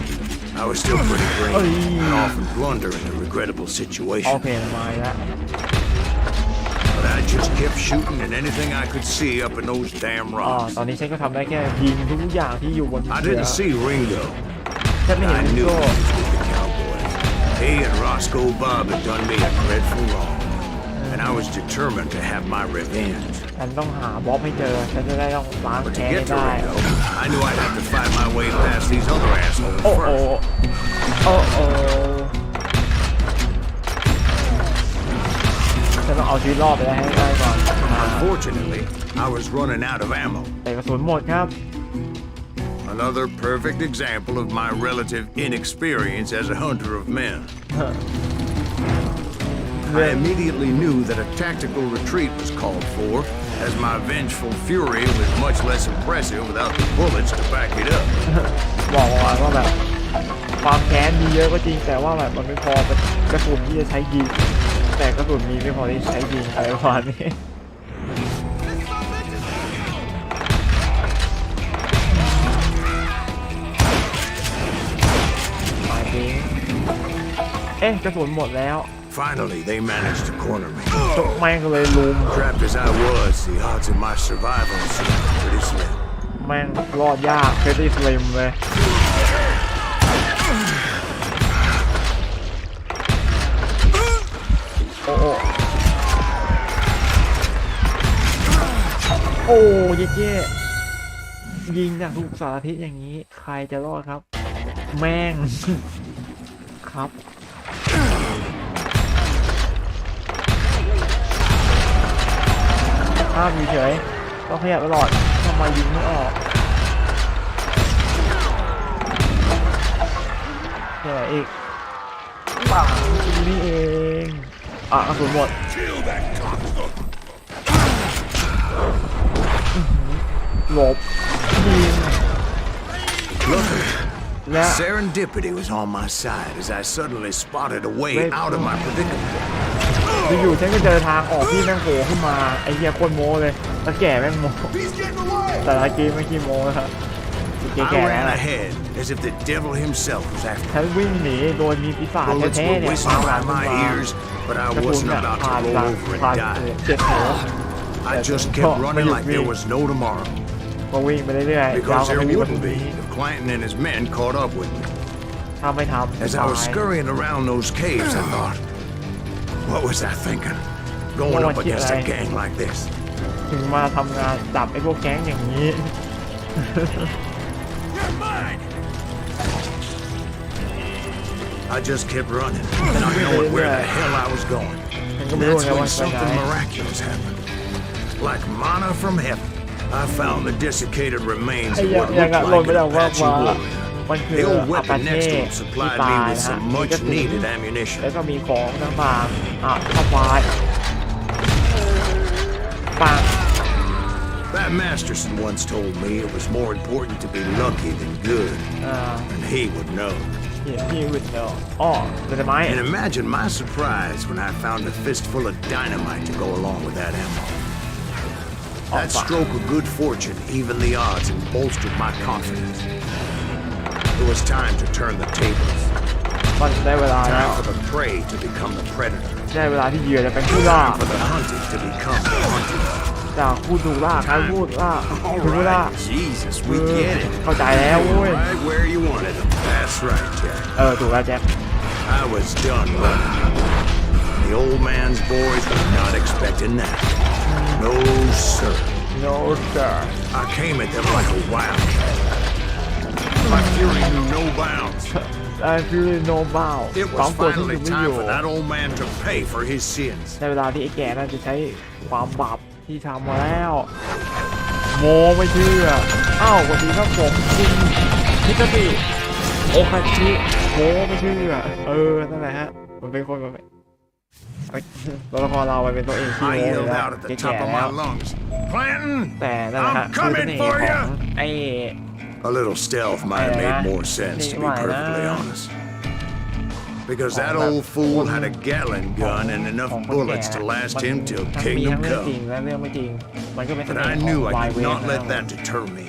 S3: I was still pretty green
S1: Oh,
S3: and
S1: yeah.
S3: often blunder in a regrettable
S1: โอ
S3: situation.
S1: เคมาแล้ว
S3: But I just kept shooting at anything I could see up in those damn
S1: อ๋อ
S3: rocks.
S1: ตอนนี้ฉันก็ทำได้แค่ยิงทุกอย่างที่อยู่บน
S3: I
S1: เรือ
S3: didn't see Ringo,
S1: ฉันไม่
S3: but
S1: เห็น
S3: I
S1: ลิง
S3: knew
S1: โก้
S3: he was with the cowboys. He and Roscoe Bob had done me a dreadful wrong, and I was determined to have my revenge.
S1: ฉันต้องหาบ๊อบให้เจอ ฉันจะได้ต้องล้าง
S3: But to
S1: แค้นให้
S3: get to
S1: ได้
S3: Ringo, I knew I'd have to fight my way past these other assholes
S1: โอ้โอ้
S3: first.
S1: โอ้โอ้ฉันต้องเอาชีวิตรอดไปได้ให้ได้ก่อน
S3: Unfortunately, I was running out of ammo.
S1: แต่กระสุนหมดครับ
S3: Another perfect example of my relative inexperience as a hunter of men. I immediately knew that a tactical retreat was called for, as my vengeful fury was much less impressive without the bullets to back it up.
S1: บอกว่าแบบความแค้นมีเยอะก็จริงแต่ว่าแบบมันไม่พอเป็นกระสุนที่จะใช้ยิงแต่กระสุนมีไม่พอที่ใช้ยิงอะไรประมาณนี้หมายถึงกระสุนหมดแล้ว
S3: Finally, they managed to corner me.
S1: จกแม่งเลยลุม
S3: Trapped as I was, the odds of my survival seemed pretty slim.
S1: แม่งรอดยากเพชรสลิมเลยโอ้โอ้เย่ๆยิงจากทุกสารทิศอย่างนี้ใครจะรอดครับ แม่ง ครับห้ามอยู่เฉยต้องขยับตลอดทำไมยิงไม่ออกเท่าไหร่อีกปังนี่เองกระสุนหมดหลบยิง และ
S3: Serendipity was on my side as I suddenly spotted a way out of my predicament.
S1: อยู่ๆฉันก็เจอทางออกที่แม่งโผล่ขึ้นมาไอ้เหี้ยโคตรโม้เลยตะแก่แม่งโม้แต่ละเกมไม่ขี้โม้นะครับแก่
S3: I
S1: ๆ
S3: ran
S1: แล้ว
S3: ahead as if the devil himself was after
S1: ฉันวิ่งหนีโดนมีปีศาจ
S3: Bullets
S1: แท้
S3: were
S1: ๆเนี่ย
S3: whistling
S1: หลัง
S3: by
S1: ขึ้น
S3: my
S1: มา
S3: ears, but I
S1: กระสุน
S3: wasn't
S1: เนี่ย
S3: about
S1: ผ่าน
S3: to
S1: หลั
S3: roll
S1: ง
S3: over
S1: ผ่าน
S3: and die.
S1: เจ็บหัว
S3: I just kept running like there was no tomorrow,
S1: ก็วิ่งไปเรื่อยๆยาว
S3: because
S1: ก็
S3: there
S1: ไม่มีวัน
S3: wouldn't
S1: นี้
S3: be if Clanton and his men caught up with me.
S1: ถ้าไม่ทำ
S3: As I was scurrying around those caves, I thought, what was I thinking? Going up against a gang like this.
S1: ถึงมาทำงานจับไอ้พวกแก๊งอย่างนี้
S3: I just kept running, not knowing where the hell I was going.
S1: ฉันก็
S3: And
S1: ไม่รู้
S3: that's
S1: ไง
S3: when
S1: ว่าจะไปไหน
S3: something miraculous happened. Like manna from heaven, I found the desiccated remains
S1: ไอ้
S3: of
S1: ยัง
S3: what
S1: ยัง
S3: looked
S1: หล่น
S3: like
S1: ไป
S3: an
S1: แล้วว่า
S3: Apache
S1: มา
S3: warrior.
S1: มันคือ
S3: The old
S1: อาปา
S3: weapon
S1: เช่
S3: next to him
S1: ที่
S3: supplied
S1: ตา
S3: me
S1: ย
S3: with
S1: นะฮะ
S3: some
S1: มีกระ
S3: much
S1: สุน
S3: needed ammunition.
S1: แล้วก็มีของต่างๆเข้าไปปัง
S3: That Masterson once told me it was more important to be lucky than good, and he would know.
S1: พี่วิดเนาะอ๋อเป็นไม้
S3: And imagine my surprise when I found a fistful of dynamite to go along with that ammo. That stroke of good fortune evened the odds and bolstered my confidence. It was time to turn the tables.
S1: มันได้เวลาแล้ว
S3: Time for the prey to become the predator.
S1: ได้เวลาที่เหยื่อจะเป็นผู้ล่า
S3: Time for the hunted to become the hunted.
S1: จากผู้ถูกล่ากลายเป็นผู้ล่า
S5: All
S1: ถึงเวลา
S5: right, Jesus, we get it.
S1: เข้าใจแล้วเว้ย
S5: Right where you wanted them.
S3: That's right, Jack.
S1: ถูกแล้วแจ็ค
S3: I was done running. The old man's boys were not expecting that. No, sir.
S1: no sir
S3: I came at them like a wildcat. My fury knew no bounds.
S1: I feel no bound
S3: It
S1: ควา
S3: was
S1: มโกรธที่อยู่
S3: finally
S1: ไม่อ
S3: time
S1: ยู่
S3: for that old man to pay for his sins.
S1: ในเวลาที่ไอ้แก่น่าจะใช้ความบาปที่ทำมาแล้วโมไม่เชื่ออ้าวสวัสดีครับผมคุณพิกาปิโอคาชิโมไม่เชื่อนั่นแหละฮะมันเป็นคนแบบตัวละครเราไปเป็นตัวเองที่
S3: I
S1: โมเลย
S3: yelled
S1: นะ
S3: out at the
S1: แก่
S3: top of
S1: แล้
S3: my
S1: ว
S3: lungs. Clanton!
S1: แต่นั่นแหละฮะ
S3: I'm
S1: คือเส
S3: coming
S1: น่ห์
S3: for
S1: ข
S3: you!
S1: องไอ้
S3: A little stealth might have made more sense, to be perfectly honest. Because that old fool had a Gatling gun and enough bullets to last him till
S1: ทั้งมีทั้
S3: Kingdom
S1: งเรื่องจริง
S3: Come.
S1: และเรื่องไม่จริงมันก็เป็นเส
S3: But
S1: น่ห์
S3: I
S1: ของ
S3: knew I
S1: วาย
S3: could
S1: เว
S3: not
S1: นะ
S3: let that deter me.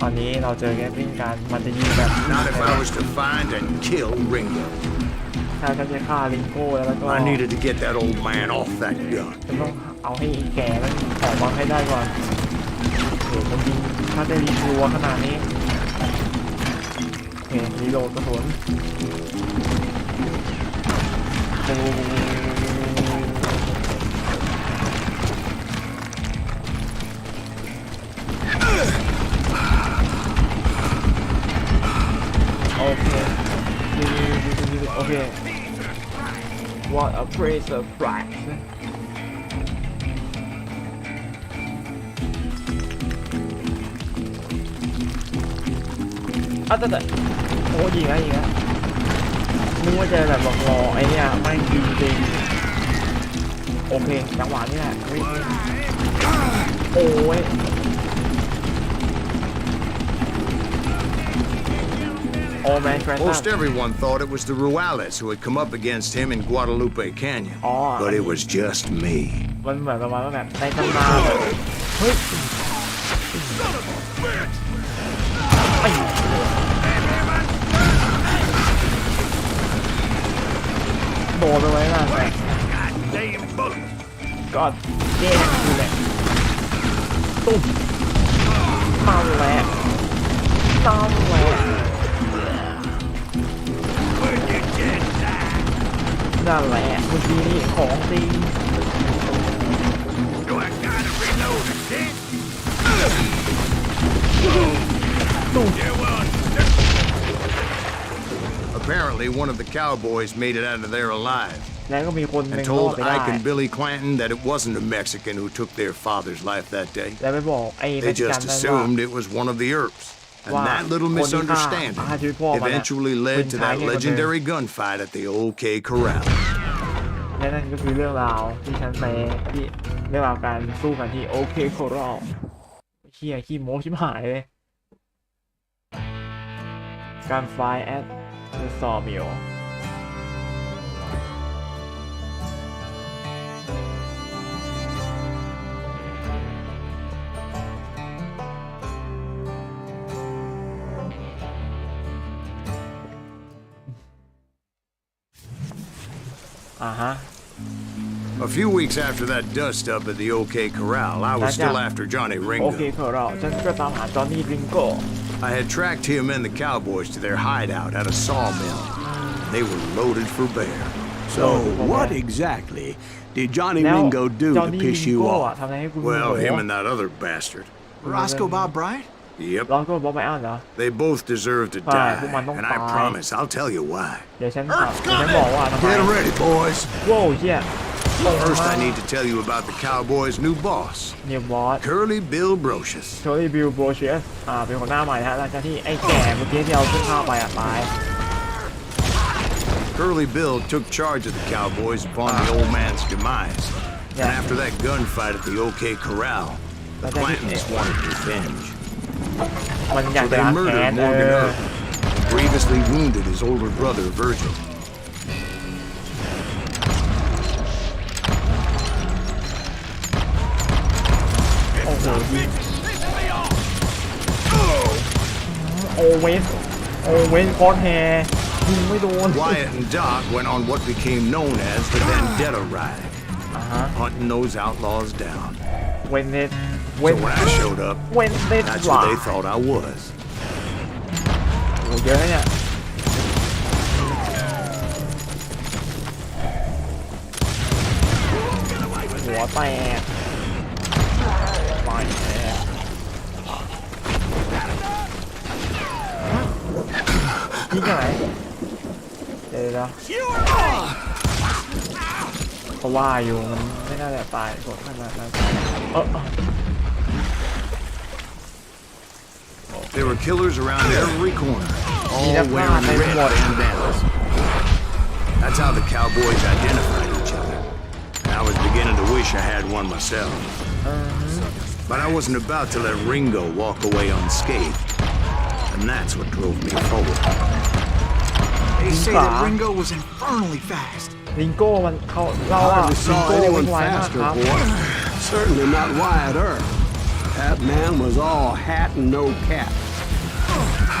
S1: ตอนนี้เราเจอแกปปิ้งกันมันจะยิงแบบ
S3: Not if I was to find and kill Ringo.
S1: ถ้าฉันจะฆ่าลิงโก้แล้วก็
S3: I needed to get that old man off that gun.
S1: ฉันต้องเอาให้แก่แล้วออกมาให้ได้ก่อนโหมันยิงถ้าได้ยิงรัวขนาดนี้โอเครีโหลดกระสุนโอเคโอเค What a praise surprise แต่โอ้ยิงนะนึกว่าจะแบบบอกรอไอ้เนี่ยไม่จริงโอเคจังหวะนี้แหละโอ้ยโอ้แมนแฟรน
S3: Most everyone thought it was the Ruales who had come up against him in Guadalupe Canyon. But it was just me.
S1: มันเหมือนประมาณว่าแบบในตำนานเฮ้ยโดนไปไว้นะก็เด้งอยู่แหละตุ้มตั้งแหละนั่นแหละเมื่อกี้นี่ของจริง
S3: Apparently, one of the cowboys made it out of there alive
S1: แล้วก็มีคนหนึ่
S3: and
S1: งรอด
S3: told
S1: ไปได้
S3: Ike and Billy Clanton that it wasn't a Mexican who took their father's life that day.
S1: แล้วไปบอกไอ้เม็
S3: They
S1: กซิกัน
S3: just
S1: นั่นว่า
S3: assumed it was one of the Earps. And that little misunderstanding eventually led to that legendary gunfight at the OK Corral.
S1: และนั่นก็คือเรื่องราวที่ฉันไปที่เรื่องราวการสู้กันที่โอเคโครอลเชี่ยขี้โม้ชิบหายเลยการไฟแอดเดอะซอมิลฮะ
S3: A few weeks after that dust up at the OK Corral, I was still after Johnny
S1: โอเค
S3: Ringo.
S1: โครอลฉันก็ตามหาจอห์นนี่ริงโก้
S3: I had tracked him and the cowboys to their hideout at a sawmill. They were loaded for bear.
S4: So, what exactly did Johnny
S1: แล้ว
S4: Ringo do
S1: จอห์น
S4: to
S1: นี่
S4: piss
S1: ริง
S4: you
S1: โก้
S4: off?
S1: ทำอะไรให้คุณ
S3: Well, him and that other bastard.
S2: Roscoe Bob Bright?
S3: Yep.
S1: เราก็บอกไม่อ่านเหรอ
S3: They both deserve to
S1: Fine,
S3: die.
S1: woman, don't
S3: And I
S1: die.
S3: promise I'll tell you why.
S1: เดี๋ยวฉันบอกว่าทำไม
S3: Get ready, boys.
S1: โว้เฮีย
S3: First, I need to tell you about the Cowboys' new boss,
S1: นิวบอส
S3: Curly Bill Brocious.
S1: โชลี่บิลโบเชียสเป็นคนหน้าใหม่ฮะหลังจากที่ไอ้แก่เมื่อกี้ที่เราขึ้นข้าวไปตาย
S3: Curly Bill took charge of the Cowboys upon the old man's demise. And after that gunfight at the OK Corral, the Clantons wanted revenge.
S1: มันอยาก
S3: So
S1: จะ
S3: they
S1: ล้างแค้น
S3: murdered Morgan Earp and grievously wounded his older brother, Virgil.
S1: ยิงโอเวนคอร์แฮยิงไม่โดน
S3: Wyatt and Doc went on what became known as the Vendetta Ride, hunting those outlaws down.
S1: เวนเน็ต
S3: So when I showed up,
S1: เวนเน็ต
S3: that's
S1: ว่ะ
S3: what they thought I was.
S1: โอ้เยอะเนี่ยหัวแตกไฟแตกยิงไหนเดี๋ยวเพราะว่าอยู่มันไม่น่าจะตายกดขนาดนั้น
S3: There were killers around every corner, all
S1: Need a
S3: wearing
S1: plan,
S3: red
S1: what?
S3: bandanas. That's how the cowboys identified each other. And I was beginning to wish I had one myself. But I wasn't about to let Ringo walk away unscathed. And that's what drove me forward.
S2: They say that Ringo was infernally fast.
S1: ลิงโก้มันเขาเราอะ
S4: Hardly
S1: ลิง
S4: saw
S1: โก้วิ่
S4: anyone
S1: งไวมาก
S4: faster,
S1: ครับ
S4: boy. Certainly not Wyatt Earp. That man was all hat and no cap.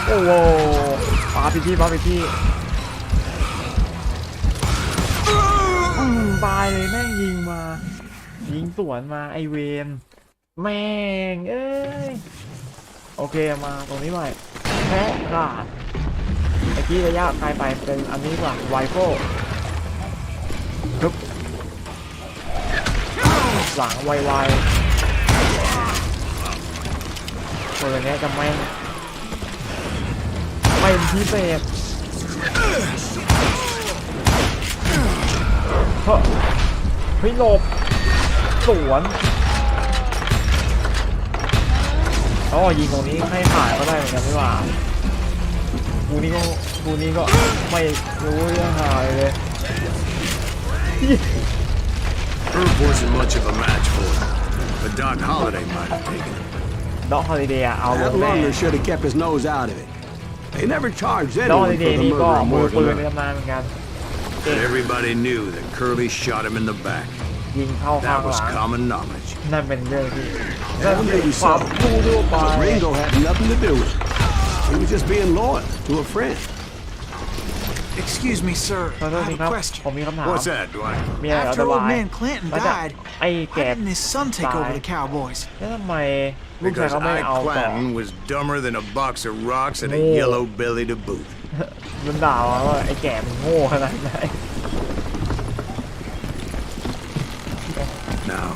S1: โอ้โหปาไปที่ตายเลยแม่งยิงสวนมาไอเวนแม่งเอ้ยโอเคมาตรงนี้หน่อยแพ้กาดไอ้กี้ระยะไกลไปเป็นอันนี้กว่าไวโก้หลังไวตัวนี้จะไม่พิเศษเฮ้ยหลบสวนยิงตรงนี้ให้ผ่านก็ได้เหมือนกันไม่ว่ากูนี่ก็ไม่รู้เรื่องอะไรเลย
S3: Herb wasn't much of a match for him, but Doc Holliday might have taken it.
S1: ด็อกฮอลิเดย์เอาล
S4: That
S1: งแน่
S4: Lunger should have kept his nose out of it. They never charged
S1: ด็อกฮอ
S4: anyone
S1: ลิเด
S4: for
S1: ย์
S4: the
S1: นี่ก็
S4: murder of
S1: มือปืน
S4: Morgan
S1: ใน
S4: Earp.
S1: ตำนานเหมือนกัน
S3: But everybody knew that Curly shot him in the back.
S1: ยิงเข้าข้าง
S3: That
S1: ห
S3: was
S1: ลัง
S3: common knowledge.
S1: นั่นเป็นเรื่องที่
S4: Well, maybe
S1: ความ
S4: so.
S1: รู้ทั่วไป
S4: But Ringo had nothing to do with it. He was just being loyal to a friend.
S2: Excuse me, sir.
S1: ขอ
S2: I
S1: โทษที
S2: have
S1: ครั
S2: a
S1: บ
S2: question.
S1: ผมมีคำถาม
S3: What's that, Dwight?
S1: มีอะไรอัล
S2: After
S1: ต
S2: old
S1: วาย
S2: man Clinton
S1: มาจาก
S2: died,
S1: ไอ้แก่
S2: why didn't his son take over the Cowboys?
S1: แล้วทำไมลูกชาย
S3: Because
S1: เขาไม่
S3: Ike
S1: เอาต่อ
S3: Clanton was dumber than a box of rocks and a
S1: Oh.
S3: yellow belly to boot.
S1: มันด่าว่าไอ้แก่มันโง่ขนาดไหน
S3: Now,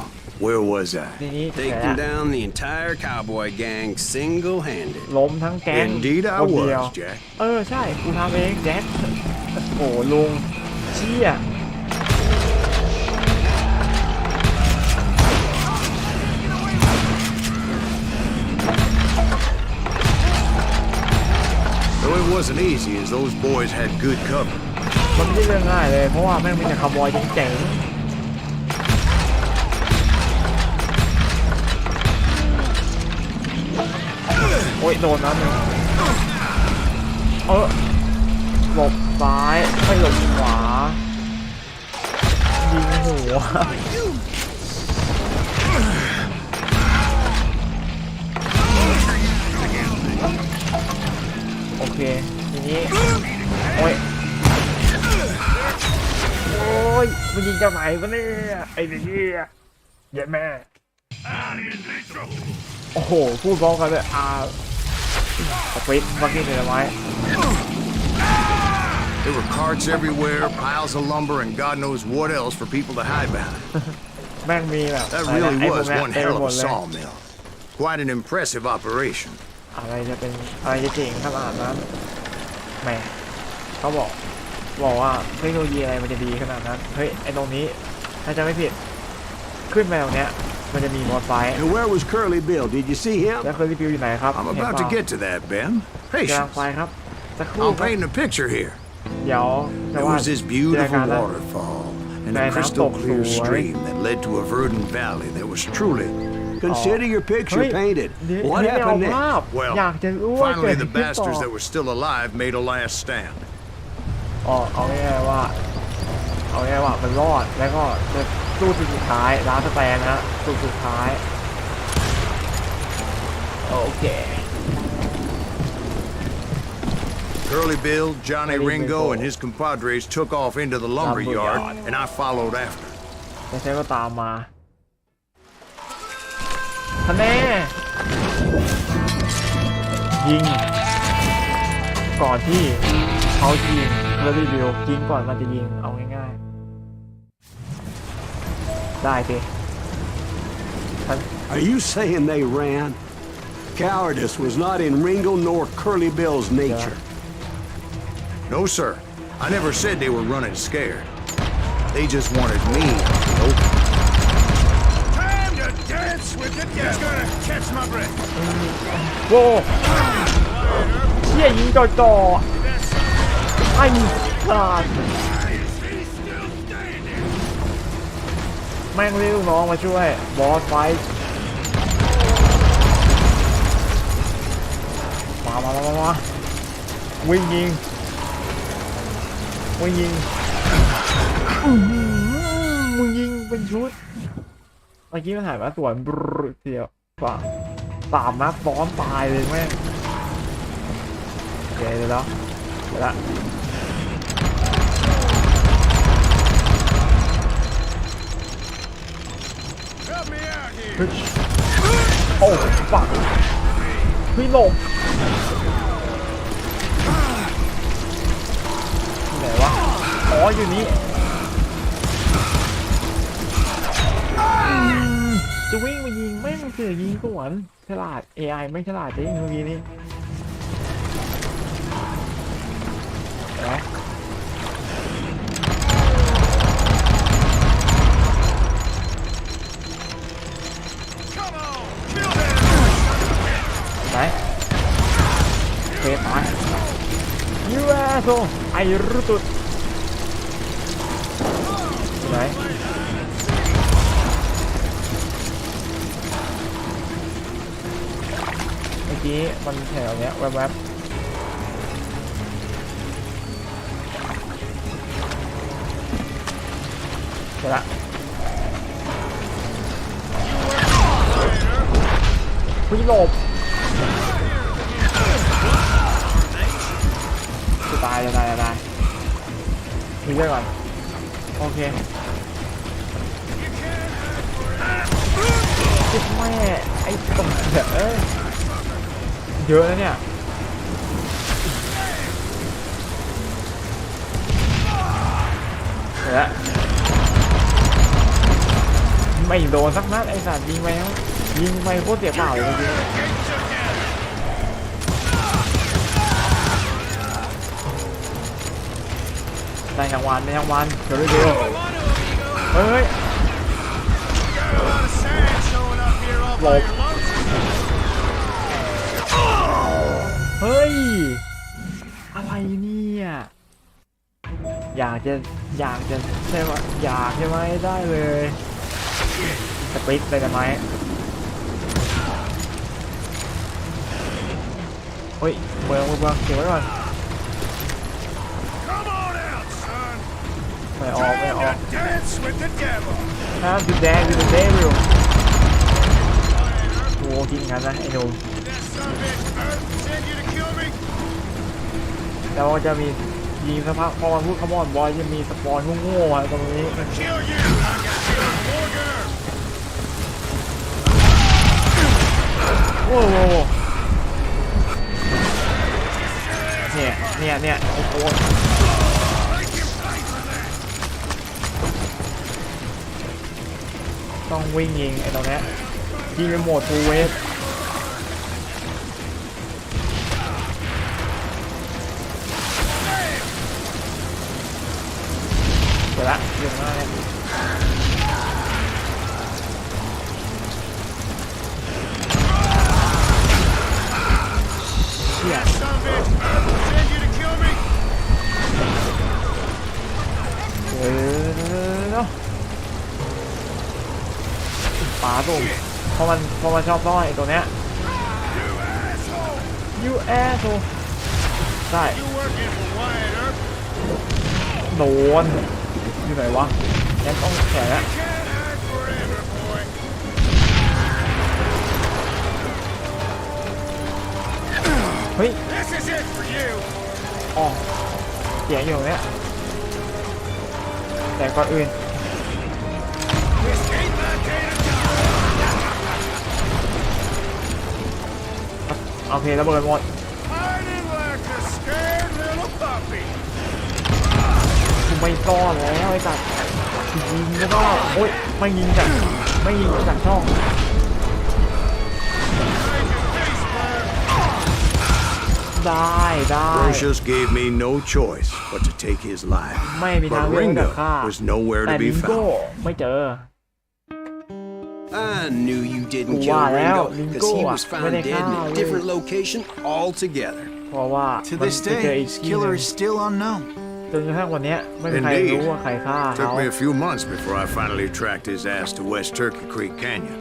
S3: where was I?
S1: ทีนี้
S5: Taking down the entire cowboy gang single-handed.
S1: ล้มทั้งแก๊ง
S3: Indeed I
S1: คนเดียว
S3: was, Jack.
S1: ใช่กูทำเองแจ็คโอ้ลุงเชี่ย
S3: Though it wasn't easy, as those boys had good cover.
S1: มันไม่ใช่เรื่องง่ายเลยเพราะว่าแม่งมีแต่คาร์บอยเจ๋งๆโอ้ยโดนนั้นนึงหลบซ้ายไม่หลบขวายิงหัวโอเคทีนี้โอ้ยมันยิงจากไหนวะเนี่ยไอ้เหี้ยเย็ดแม่โอ้โหพูดพร้อมกันเลยฟิตฟักกิ้งเลยไว้
S3: There were carts everywhere, piles of lumber, and God knows what else for people to hide behind.
S1: แม่งมีแบบ
S3: That
S1: ไอ้
S3: really
S1: พวก
S3: was
S1: เนี้ย
S3: one
S1: เต็ม
S3: hell
S1: หม
S3: of
S1: ด
S3: a
S1: เลย
S3: sawmill. Quite an impressive operation.
S1: อะไรจะเป็นอะไรจะเจ๋งขนาดนั้นแหมเขาบอกว่าเทคโนโลยีอะไรมันจะดีขนาดนั้นเฮ้ยไอ้ตรงนี้ถ้าจะไม่ผิดขึ้นไปตรงเนี้ยมันจะมีมอเตอร์ไซค์
S4: And where was Curly Bill? Did you see him?
S1: แล้วเคอรี่บิวอยู่ไหนครับ
S3: I'm about to get to that, Ben.
S1: กำลัง
S3: Patience.
S1: ไปครับสักครู่
S3: I'll
S1: ครับ
S3: paint a picture here.
S1: เดี๋ยวจะ
S3: There
S1: ว่า
S3: was this
S1: จินตนาการ
S3: beautiful
S1: นะ
S3: waterfall and
S1: Này,
S3: a
S1: nó
S3: crystal
S1: tụt
S3: clear
S1: xuống.
S3: stream that led to a verdant valley that was truly.
S4: Consider your picture
S1: เฮ้ย
S4: painted.
S1: เดี๋ยว
S4: What
S1: ไม่เอา
S4: happened
S1: ภา
S4: next?
S1: พ
S3: Well,
S1: อยากจะรู้ว่าเกิด
S3: finally
S1: อะไร
S3: the
S1: ขึ้นต่อ
S3: bastards that were still alive made a last stand.
S1: เอาง่ายๆว่ามันรอดแล้วก็จะสู้สุดท้ายล้าสแตนนะสุดท้าย โอเค
S3: Curly Bill, Johnny Ringo, and his compadres took off into the lumber yard, and I followed after.
S1: ไม่ใช่ก็ตามมาทะเนยิงก่อนที่เขายิงเรดิบิลยิงก่อนมันจะยิงเอาง่ายๆได้สิ
S4: Are you saying they ran? Cowardice was not in Ringo nor Curly Bill's nature.
S3: No, sir. I never said they were running scared. They just wanted me to open. Time to dance with the devil. Just gonna catch my breath.
S1: โว้เชี่ยยิงจ่อๆไอ้สัสแม่งเรียกลูกน้องมาช่วยบอสไฟมาวิ่งยิงมึงยิงเป็นชุดเมื่อกี้มันถ่ายมาสวนบรูเดียวฝ่า3 นัดซ้อนตายเลยแม่งโอเคเลยแล้วโอ้ปักพี่หลบที่ไหนวะอ๋ออยู่นี้จะวิ่งมายิงไม่มันเสือยิงสวนฉลาด AI ไม่ฉลาดจริงเมื่อกี้นี้ไหนเฟสตายยูเอสโอไอรุตุดไหนเมื่อกี้มันแถวเนี้ยแวบๆเสร็จละพี่หลบจะตายมีเรื่องก่อนโอเคจิ๊บแม่ไอ้ตรงเเยอะนะเนี่ยแล้วไม่โดนสักนัดไอ้สัตว์ยิงไปโคตรเสียเปล่าเลยจริงได้ทั้งวันเดี๋ยวเร็วเฮ้ยหลบเฮ้ยอะไรเนี่ยอยากจะใช่ไหมใช่ไหมได้เลยสปิดไปได้ไหมเฮ้ยเมืองเก็บไว้ก่อนไม่ออกห้ามจุดแดงอยู่ในเดวิลโอ้กินกันนะไอ้หนุ่มแล้วจะมียิงสักพักพอมันพูดคำว่าบอยจะมีสปอนโง่ๆมาตรงนี้โอ้โหเนี่ยโอ้โหต้องวิ่งยิงไอ้ตรงนี้ยิงเป็นโหมดฟูลเวฟเสร็จละเรื่องง่ายเชี่ยเนาะป๋าตุ่มเพราะมันชอบซ่อนไอ้ตัวเนี้ย US ใช่โดนอยู่ไหนวะงั้นต้องแข่งละ เฮ้ยอ๋อเสียงอยู่ตรงเนี้ยแต่ก่อนอื่นโอเคระเบิดหมดกูไม่ต้อนแล้วไอ้สัตว์ยิงแล้วก็โอ๊ยไม่ยิงจากช่องได้
S3: Brocious gave me no choice but to take his life.
S1: ไม่มีทาง
S3: But
S1: เลือกแต่
S3: Ringo
S1: ฆ่า
S3: was nowhere
S1: แต่
S3: to
S1: ลิ
S3: be
S1: งโก้
S3: found.
S1: ไม่เจอ
S5: I knew you didn't
S1: Wow,
S5: kill
S1: now,
S5: Ringo
S1: Ringo
S5: because he was
S1: ah,
S5: found
S1: where they
S5: dead in
S1: found
S5: a different location altogether.
S1: เพราะว่า
S2: To this
S1: มันเจอ
S2: day,
S1: อีก
S2: his
S1: ที่หนึ่
S2: killer
S1: ง
S2: is still unknown.
S1: จนกระทั่งวันเนี้ยไม่มีใคร
S3: Indeed.
S1: รู้ว่าใครฆ่า
S3: It
S1: เขา
S3: took me a few months before I finally tracked his ass to West Turkey Creek Canyon.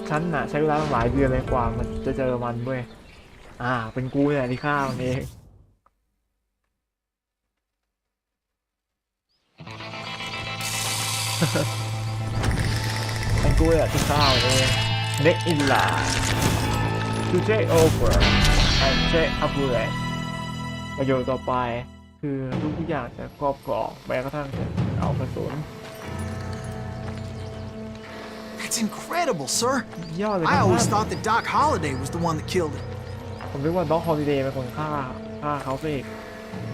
S1: ฉันน่ะใช้เวลาตั้งหลายเดือนเลยกว่ามันจะเจอมันเว้ยเป็นกูเนี่ยที่ฆ่ามันเองเป็นกูเนี่ยที่ฆ่ามันเองเน็กอินลาทูเจโอเวอร์แอนเจอัพเวอร์ประโยชน์ต่อไปคือทุกอย่างจะครอบครองแม้กระทั่งเอากระสุน
S2: That's incredible, sir.
S1: ยอดเลย
S2: I always thought that Doc Holliday was the one that killed him.
S1: ผมนึกว่าด็อกฮอลิเดย์เป็นคนฆ่าเขาสิ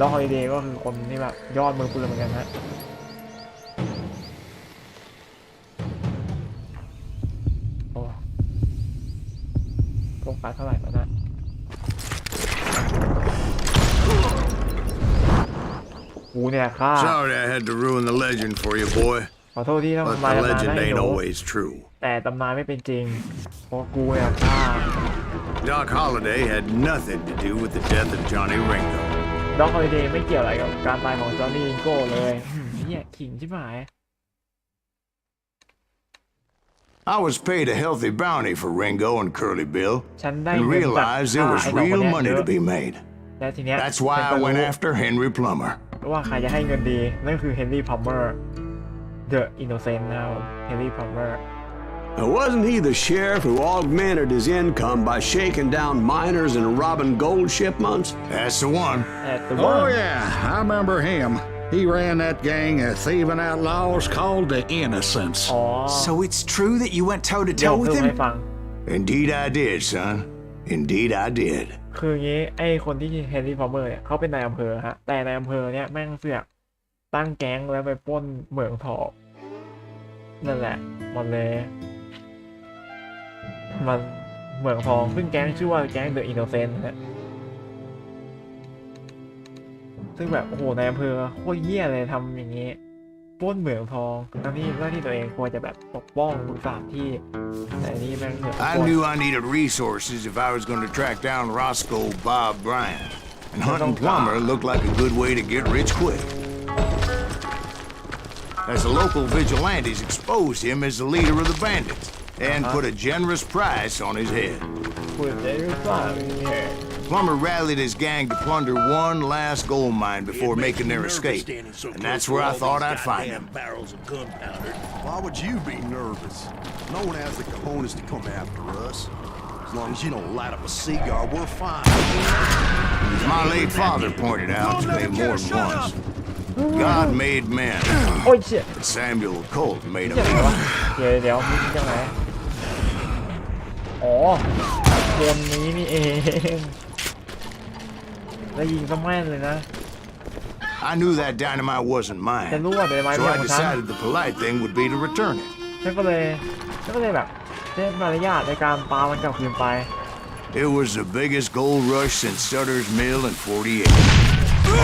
S1: ด็อกฮอลิเดย์ก็คือคนที่แบบยอดมือปืนเหมือนกันฮะโอ้โฟกัสเท่าไหร่แล้วนะกูเนี่ยฆ่า
S3: Sorry I had to ruin the legend for you, boy.
S1: ขอโทษที่ต้อง
S3: But
S1: ทำลาย
S3: the
S1: ตำนาน
S3: legend
S1: ให้
S3: ain't
S1: หนู
S3: always true.
S1: แต่ตำนานไม่เป็นจริงเพราะกูเนี่ยฆ่า
S3: Doc Holliday had nothing to do with the death of Johnny Ringo.
S1: ด็อกฮอลิเดย์ไม่เกี่ยวอะไรกับการตายของจอห์นนี่ลิงโก้เลยเนี่ยขิงใช่ไหม
S3: I was paid a healthy bounty for Ringo and Curly Bill
S1: ฉันได้
S3: and
S1: เงินจาก
S3: realized there was
S1: ไอ้สองคน
S3: real
S1: เนี้ย
S3: money
S1: เย
S3: to
S1: อะ
S3: be made.
S1: และทีเนี้ย
S3: That's why
S1: ฉัน
S3: I
S1: ก็
S3: went
S1: รู้
S3: after Henry Plummer.
S1: ว่าใครจะให้เงินดีนั่นคือเฮนรี่พัมเมอร์ The Innocent นะครับเฮนรี่พัมเมอร์
S4: Now, wasn't he the sheriff who augmented his income by shaking down miners and robbing gold shipments?
S3: That's the one.
S1: แต่ตัว
S7: Oh, yeah, I remember him. He ran that gang of thieving outlaws called the Innocents.
S1: อ๋อ
S2: So it's true that you went toe to
S1: เดี๋ยว
S2: toe
S1: เพิ่
S2: with
S1: มให้
S2: him?
S1: ฟัง
S3: Indeed I did, son. Indeed I did.
S1: คืออย่างงี้ไอ้คนที่เฮนรี่พัมเมอร์เนี่ยเขาเป็นนายอำเภอฮะแต่นายอำเภอเนี่ยแม่งเสือกตั้งแก๊งแล้วไปปล้นเหมืองทองนั่นแหละหมดเลยมันเหมืองทองซึ่งแก๊งชื่อว่าแก๊ง The Innocent ฮะซึ่งแบบโอ้โหนายอำเภอโคตรเหี้ยเลยทำอย่างงี้ปล้นเหมืองทองทั้งที่หน้าที่ตัวเองควรจะแบบปกป้องสถานที่แต่นี่แม่งเหมือน
S3: I knew I needed resources if I was going to track down Roscoe Bob Bryant. And hunting Plummer looked like a good way to get rich quick. As the local vigilantes exposed him as the leader of the bandits and put a generous price on his head.
S1: พูดได้หรือเปล่าเนี่ย
S3: Plummer rallied his gang to plunder one last gold mine before making their escape. And that's where I thought I'd find him.
S8: Barrels of gunpowder. Why would you be nervous? No one has the cojones to come after us. As long as you don't light up a cigar, we're fine.
S3: As my late father pointed out to me more than once, God made men,
S1: โอ้ยเชี่ย
S3: but Samuel Colt made
S1: เชี่ย
S3: them
S1: อะไรวะ
S3: men.
S1: เดี๋ยวมึงจังไหนอ๋อคนนี้นี่เองแล้วยิงซะแม่นเลยนะ
S3: I knew that dynamite wasn't
S1: จะ
S3: mine,
S1: รู้ว่าเป็นไม้
S3: so
S1: เพียง
S3: I
S1: ของฉัน
S3: decided the polite thing would be to return it.
S1: ฉันก็เลยแบบเทมารยาทในการปามันกลับคืนไป
S3: It was the biggest gold rush since Sutter's Mill in 48.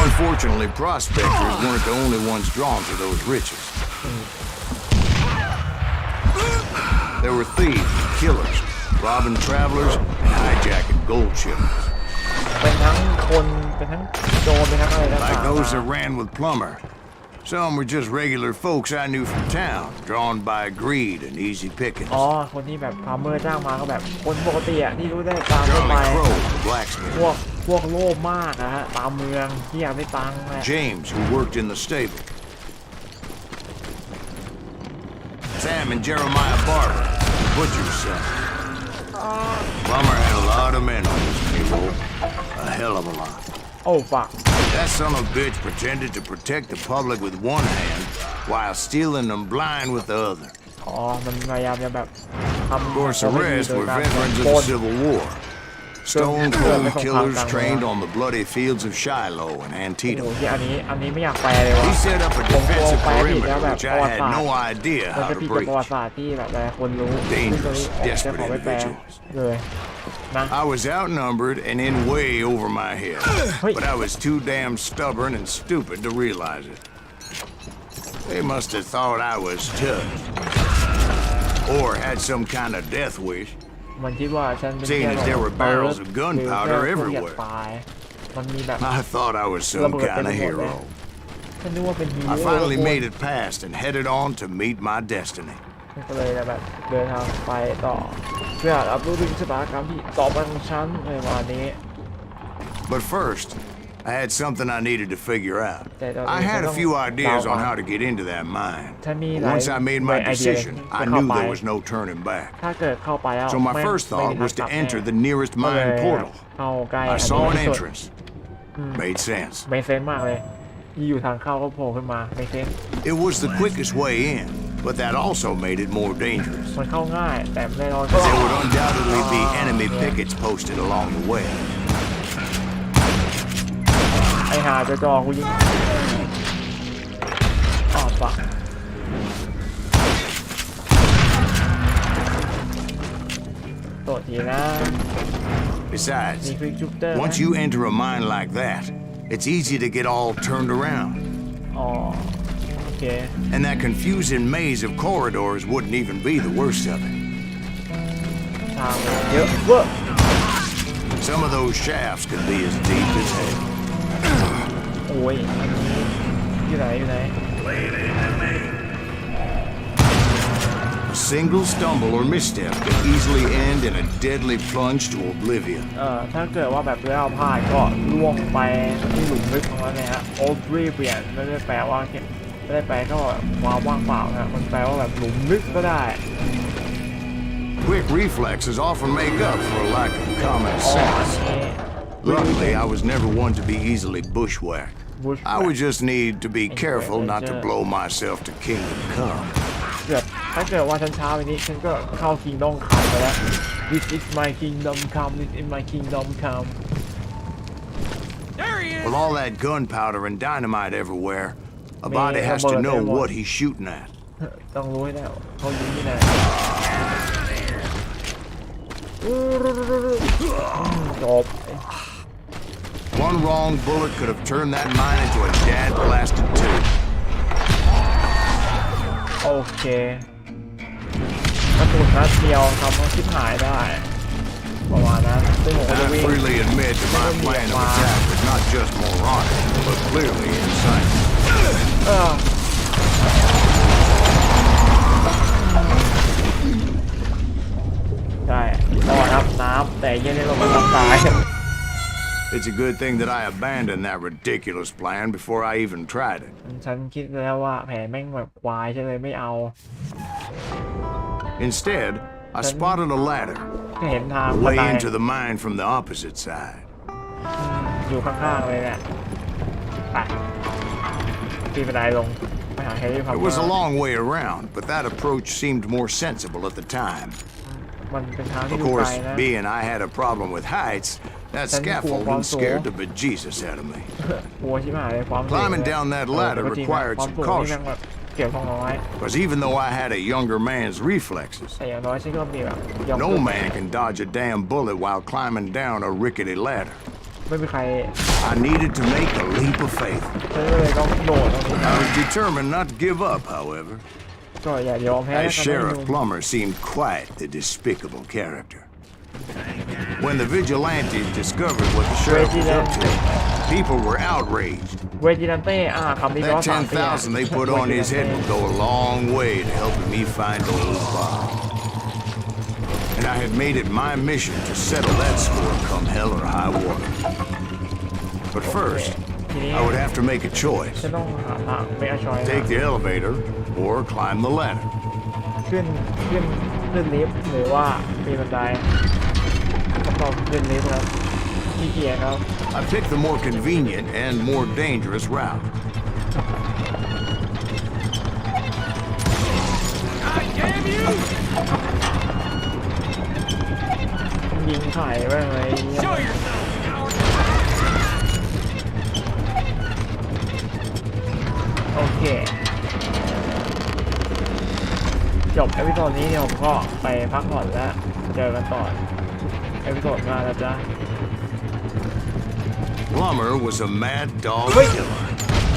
S3: Unfortunately, prospectors weren't the only ones drawn to those riches. There were thieves and killers, robbing travelers and hijacking gold shipments.
S1: เป็นทั้งคนเป็นทั้งโจรเป็นทั้งอะไรต่าง
S3: Like those that
S1: ๆ
S3: ran with Plummer. Some were just regular folks I knew from town, drawn by greed and easy pickings.
S1: อ๋อคนที่แบบพาเมอร์จ้างมาก็แบบคนปกติอะที่รู้ได้ตามเข้าไป
S3: Charlie Crow, the blacksmith.
S1: พวกโลภมากนะฮะตามเมืองที่อยากได้ตังค์แหละ
S3: James, who worked in the stable. Sam and Jeremiah Barber, the butcher's son. Plummer had a lot of men on his payroll. A hell of a lot.
S1: โอ้ฝัก
S3: That son of a bitch pretended to protect the public with one hand while stealing them blind with the other.
S1: อ๋อมันพยายามจะแบบทำ
S3: Of course,
S1: ข
S3: the
S1: องไม่ดี
S3: rest
S1: โดย
S3: were
S1: การ
S3: veterans of
S1: ปล้
S3: the
S1: น
S3: Civil War. Stone cold killers trained on the bloody fields of Shiloh and
S1: โอ้โห
S3: Antietam.
S1: ที่อันนี้ไม่อยากแปลเลยว่ะ
S3: He set up a
S1: ผมกลัว
S3: defensive
S1: แปลผิดแล้ว
S3: perimeter
S1: แบบ
S3: which
S1: ประวั
S3: I
S1: ติศา
S3: had
S1: สตร์
S3: no idea
S1: มัน
S3: how
S1: จะ
S3: to
S1: ผิดกับ
S3: breach.
S1: ประวัติศาสตร์ที่แบบหลายคนรู้
S3: Dangerous,
S1: จะ
S3: desperate
S1: ขอไม่แปล
S3: individuals.
S1: เลยนะ
S3: I was outnumbered and in way over my head,
S1: Wait.
S3: but I was too damn stubborn and stupid to realize it. They must have thought I was touched, or had some kind of death wish.
S1: มันคิดว่าฉันเป็น
S3: Seeing
S1: แค่
S3: as there were barrels of gunpowder
S1: หรือแค่พวก
S3: everywhere.
S1: ตายมันมีแบบ
S3: I thought I was
S1: ระ
S3: some
S1: เบิด
S3: kind
S1: เต็ม
S3: of
S1: ไปหมดเลย
S3: hero.
S1: ฉันนึกว่าเป็นฮีโร่
S3: I finally made it past and headed on to meet my destiny.
S1: ก็เลยแบบเดินทางไปต่อเพื่อรับรู้ถึงชะตากรรมที่ต่อไปของฉันในวันนี้
S3: But first, I had something I needed to figure out.
S1: That-
S3: I had a few ideas on
S1: that-
S3: how to get into that mine.
S1: ฉันมี
S3: But
S1: หลาย
S3: once I made my
S1: ไอเดีย
S3: decision,
S1: จะ
S3: I
S1: เข้า
S3: knew
S1: ไป
S3: there was no turning back.
S1: ถ้าเกิดเข้าไปแล้ว
S3: So my first thought was to enter the nearest
S1: ก็เลย
S3: mine portal.
S1: เข้าใกล้
S3: I saw an
S1: ที่สุด
S3: entrance. Made sense.
S1: ไม่เซนมากเลยที่อยู่ทางเข้าก็โผล่ขึ้นมาไม่เซน
S3: It was the quickest way in, but that also made it more dangerous.
S1: มันเข้าง่ายแต่ไม่รอด
S3: There would undoubtedly be enemy pickets posted along the way.
S1: ไอหาจะจอกูยิงอ๋อปะโทษทีนะ
S3: Besides,
S1: มีคลิกจุ๊บเตอร์
S3: once you enter a mine like that, it's easy to get all turned around.
S1: อ๋อโอเค
S3: And that confusing maze of corridors wouldn't even be the worst of it.
S1: ทางมันเยอะเวอร์
S3: Some of those shafts could be as deep as hell.
S1: โอ้ยอันนี้อยู่ไหน
S3: A single stumble or misstep could easily end in a deadly plunge to oblivion.
S1: ถ้าเกิดว่าแบบเราพลาดก็ล่วงไปที่หลุมลึกของมันเลยฮะโอเวอร์เปลี่ยนไม่ได้แปลว่าไม่ได้แปลก็แบบความว่างเปล่านะมันแปลว่าแบบหลุมลึกก็ได้
S3: Quick reflexes often make up for a lack of common
S1: อ๋ออัน
S3: sense.
S1: นี้
S3: Luckily, I was never one to be easily bushwhacked. I would just need to be careful not to blow myself to kingdom come.
S1: เกือบถ้าเกิดว่าฉันช้าไปนี้ฉันก็เข้า Kingdom Come ไปแล้ว This is my kingdom come This is my kingdom come
S3: With all that gunpowder and dynamite everywhere, a body has to know what he's shooting at.
S1: ต้องรู้ให้ได้ว่าเขายิงที่ไหนจบ
S3: One wrong bullet could have turned that mine into a dad-blasted tube.
S1: โอเคกระสุนนัดเดียวทำให้ชิบหายได้ประมาณนั้นซึ่งผมก็จะ
S3: I
S1: วิ่ง
S3: freely admit that my plan of attack was not just moronic, but clearly insane.
S1: ใช่ต่อครับน้ำแต่เย็นนี้ลงมาทำตาย
S3: It's a good thing that I abandoned that ridiculous plan before I even tried it.
S1: ฉันคิดแล้วว่าแผลแม่งแบบควายใช่เลยไม่เอา
S3: Instead, I spotted a ladder
S1: ก็เห็นทาง
S3: the
S1: บัน
S3: way
S1: ได
S3: into the mine from the opposite side.
S1: อยู่ข้างๆเลยเนี่ยไปปีนบันไดลงไปหาแฮร์รี่พอต
S3: It
S1: เตอ
S3: was a
S1: ร์
S3: long way around, but that approach seemed more sensible at the time.
S1: มันเป็นทางที่
S3: Of
S1: ดูไกล
S3: course,
S1: นะ
S3: being I had a problem with heights, that scaffolding scared the bejesus out of me.
S1: กลัวชิบหายเลยความสูง
S3: Climbing down that ladder
S1: แต่ก็จริงนะ
S3: required
S1: ความ
S3: some
S1: สูงนี่แม่
S3: caution.
S1: งแบบเกี่ยวของน้อย
S3: Because even though I had a younger man's reflexes,
S1: แต่อย่างน้อยฉันก็มีแบบยอม
S3: no man can dodge a damn bullet while climbing down a rickety ladder.
S1: ไม่มีใคร
S3: I needed to make a leap of faith.
S1: ฉันก็เลยต้องโดดตรงนี้
S3: I was determined not to give up, however,
S1: ก็อย่ายอมแพ้
S3: as
S1: แล้วกัน
S3: Sheriff
S1: นะ
S3: Plummer seemed quite the despicable character. When the vigilantes discovered what the sheriff was up to, people were outraged.
S1: เวจิลันเต้คำนี้แปล
S3: That
S1: ว่าสามเตี้ย
S3: $10,000 they put on his head would go a long way to helping me find old Bob. And I had made it my mission to settle that score come hell or high water. But first,
S1: ทีนี้
S3: I would have to make a choice.
S1: ฉันต้องหาทางไม่อาชอย
S3: Take the elevator or climb the ladder.
S1: ขึ้นลิฟต์หรือว่าปีนบันไดต้องขึ้นลิฟต์ครับ ขี้เกียจครับ
S3: I picked the more convenient and more dangerous route.
S1: ยิงไข่ไปเลยโอเคจบเอพิโซดนี้เนี่ยผมก็ไปพักผ่อนแล้วเจอกันต่อเอพิโซดหน้าแล้วจ้ะ
S3: Plummer was a mad dog killer,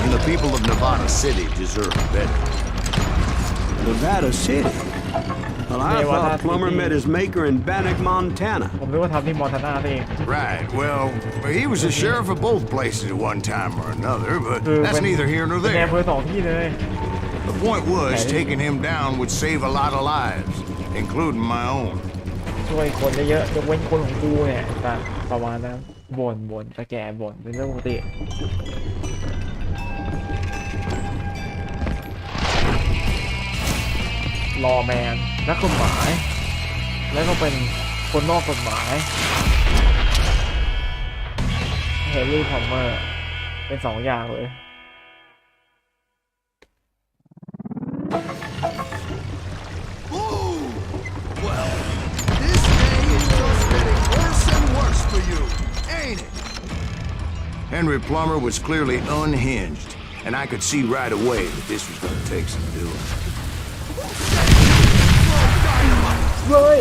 S3: and the people of Nevada City deserve better.
S4: Nevada City? Well, I thought Plummer met his maker in Bannock, Montana.
S1: ผมนึกว่าทำที่มอนทานาเอง
S3: Right, well, he was the sheriff of both places at one time or another, but that's neither here nor
S1: เป็นแนว
S3: there.
S1: เพื่อสองที่เลย
S3: The point was, taking him down would save a lot of lives, including my own.
S1: ช่วยคนได้เยอะยกเว้นคนของกูเนี่ยแต่ประมาณนั้นบ่นตะแก่บ่นเป็นเรื่องปกติรอแมนนักกฎหมายแล้วก็เป็นคนนอกกฎหมายเฮนรี่พอมเมอร์เป็นสองอย่างเลย
S8: Ooh! Well, this day is just getting worse and worse for you, ain't it?
S3: Henry Plummer was clearly unhinged, and I could see right away that this was going to take some doing.
S1: เฮ้ย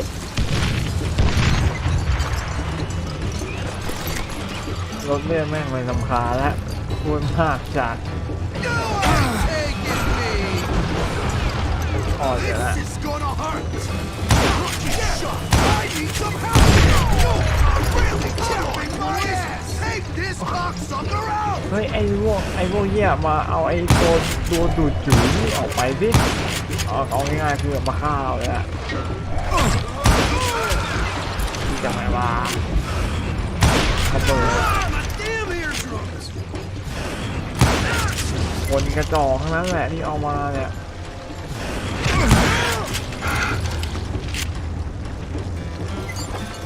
S1: รถเลื่อนแม่งเลยลำคาญแล้วพูดมากจาก
S8: You ain't taking me!
S1: อ่อนเดี๋ยวละ
S8: This is gonna hurt! Yeah, I need some help! You are really kicking my ass! Take this cocksucker out!
S1: เฮ้ยไอ้พวกเหี้ยมาเอาไอ้ตัวดูดจุ๋ยนี่ออกไปสิเอาง่ายๆคือมาฆ่าเราเลยอะที่จะไม่ว่าระเบิด
S8: Damn eardrums!
S1: คนกระจอกทั้งนั้นแหละที่เอามาเนี่ย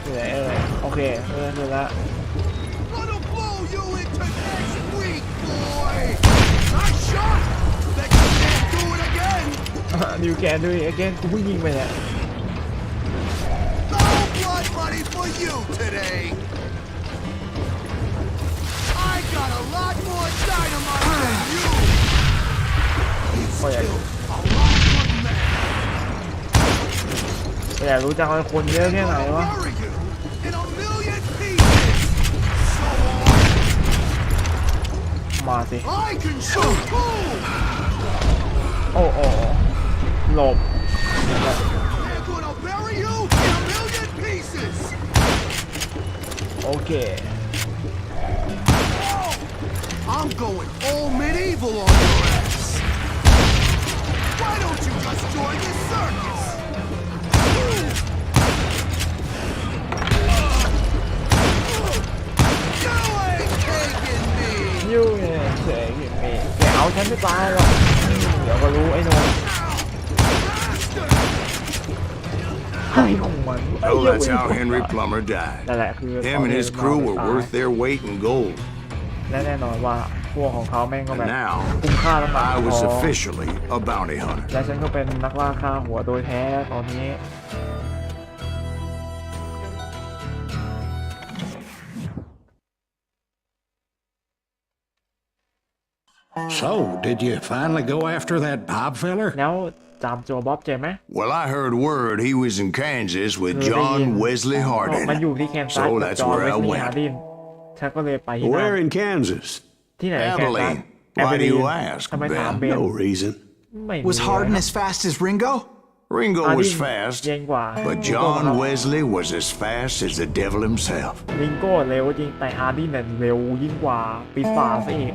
S1: ที่ไหนโอเคคือแล้ว
S8: Gonna blow you into next week, boy! Nice shot! Bet you can't do it again!
S1: ดิวแกนด้วยไอ้แกนกูเพิ่งยิงไปเนี่ย
S8: No blood money for you today! I got a lot more dynamite than you! He's still a lot one man!
S1: อยากรู้จังเลยคนเยอะแค่ไหนวะ
S8: Bury you in a million pieces! So on!
S1: มาสิ
S8: I can shoot too!
S1: โอ้หลบ
S8: They're gonna bury you in a million pieces!
S1: โอเค
S8: I'm going all medieval on your ass! Why don't you just join the circus? You ain't taking me!
S1: ยูเนี่ยเจ๋งอย่างนี้แกเอาฉันไม่ตายหรอกเดี๋ยวก็รู้ไอ้หนุ่มให้ของมันไอ้
S3: Oh,
S1: เหี้ย
S3: that's
S1: เว้ย
S3: how Henry Plummer died.
S1: นั่นแหละคือ
S3: Him and his crew were worth their weight in gold.
S1: และแน่นอนว่าพวกของเขาแม่งก็
S3: And
S1: แบบ
S3: now,
S1: คุ้มค่าลำบาก
S3: I was
S1: พอ
S3: officially a bounty hunter.
S1: และฉันก็เป็นนักล่าฆ่าหัวโดยแท้ตอนนี้
S7: So, did you finally go after that Bob feller?
S1: แล้วจามโจบ๊อบเจอไหม
S3: Well, I heard word he was in Kansas with
S1: คือได้ยิน
S3: John Wesley
S1: มันอยู่
S3: Hardin.
S1: ที่แคนซัส
S3: So
S1: กับ
S3: that's
S1: จอห์น
S3: where
S1: เว
S3: I
S1: สลีย์ฮาร์
S3: went.
S1: ดินฉันก็เลยไปที่นั่น
S4: Where in Kansas?
S1: ที่ไหนแคนซัส
S3: Abilene. Why do you ask,
S1: ทำไมถาม
S3: Ben?
S1: เบน
S4: No reason.
S1: ไม่มี
S2: Was Hardin as fast as Ringo?
S3: Ringo
S1: ฮาร์ดิ
S3: was
S1: น
S3: fast,
S1: เย็นกว่า
S3: but John Wesley was as fast as the devil himself.
S1: ลิงโก้เร็วจริงแต่ฮาร์ดินเนี่ยเร็วยิ่งกว่าปีศาจซะอีก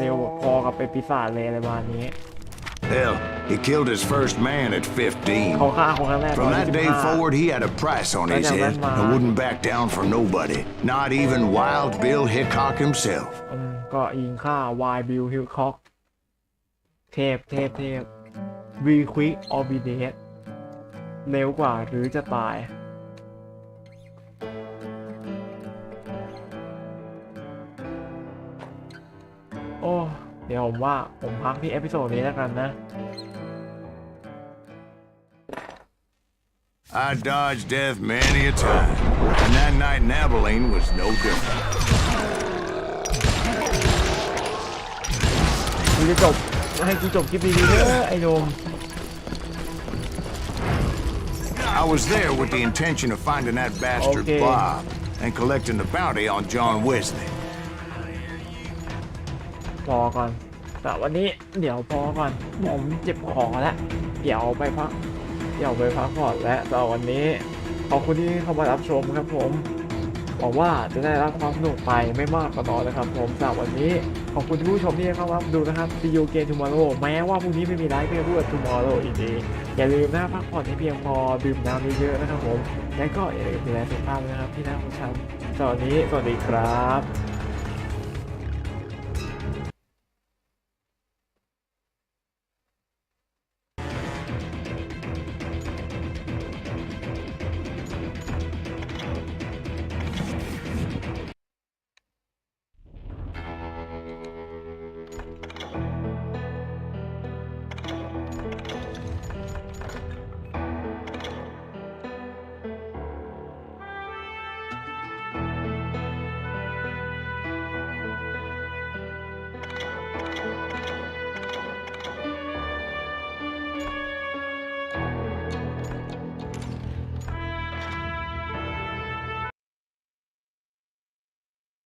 S1: เร็วพอกับเป็นปีศาจเลยอะไรประมาณนี้
S3: Hell, he killed his first man at 15.
S1: เขาฆ่าคนครั้งแรกตอน
S3: From
S1: อา
S3: that
S1: ยุ
S3: day
S1: 15
S3: forward, he had a price on his head and wouldn't back down for nobody, not even Wild Bill Hickok himself.
S1: ก็ยิงฆ่าวายบิลฮิลคอกเทพวีควิกออบิเดตเร็วกว่าหรือจะตาย โอ้เดี๋ยวผมว่าผมพักที่เอพิโซดนี้แล้วกันนะ
S3: I dodged death many a time, and that night in Abilene was no different.
S1: กูจะจบให้กูจบคลิปดีๆเด้อไอ้หนุ่ม
S3: I was there with the intention of finding that bastard
S1: Okay.
S3: Bob and collecting the bounty on John Wesley.
S1: พอก่อนแต่วันนี้เดี๋ยวพอก่อนผมเจ็บคอแล้วเดี๋ยวไปพักผ่อนแล้วแต่วันนี้ขอบคุณที่เข้ามารับชมครับผมหวังว่าจะได้รับความสนุกไปไม่มากก็น้อยนะครับผมสำหรับวันนี้ขอบคุณผู้ชมที่เข้ามาดูนะครับ See you again tomorrow แม้ว่าพรุ่งนี้ไม่มีไลฟ์ก็พูด tomorrow อีกทีอย่าลืมนะพักผ่อนให้เพียงพอดื่มน้ำเยอะๆนะครับผมและก็อย่าลืมดูแลสุขภาพนะครับที่น่ารักสำหรับวันนี้สวัสดีครับ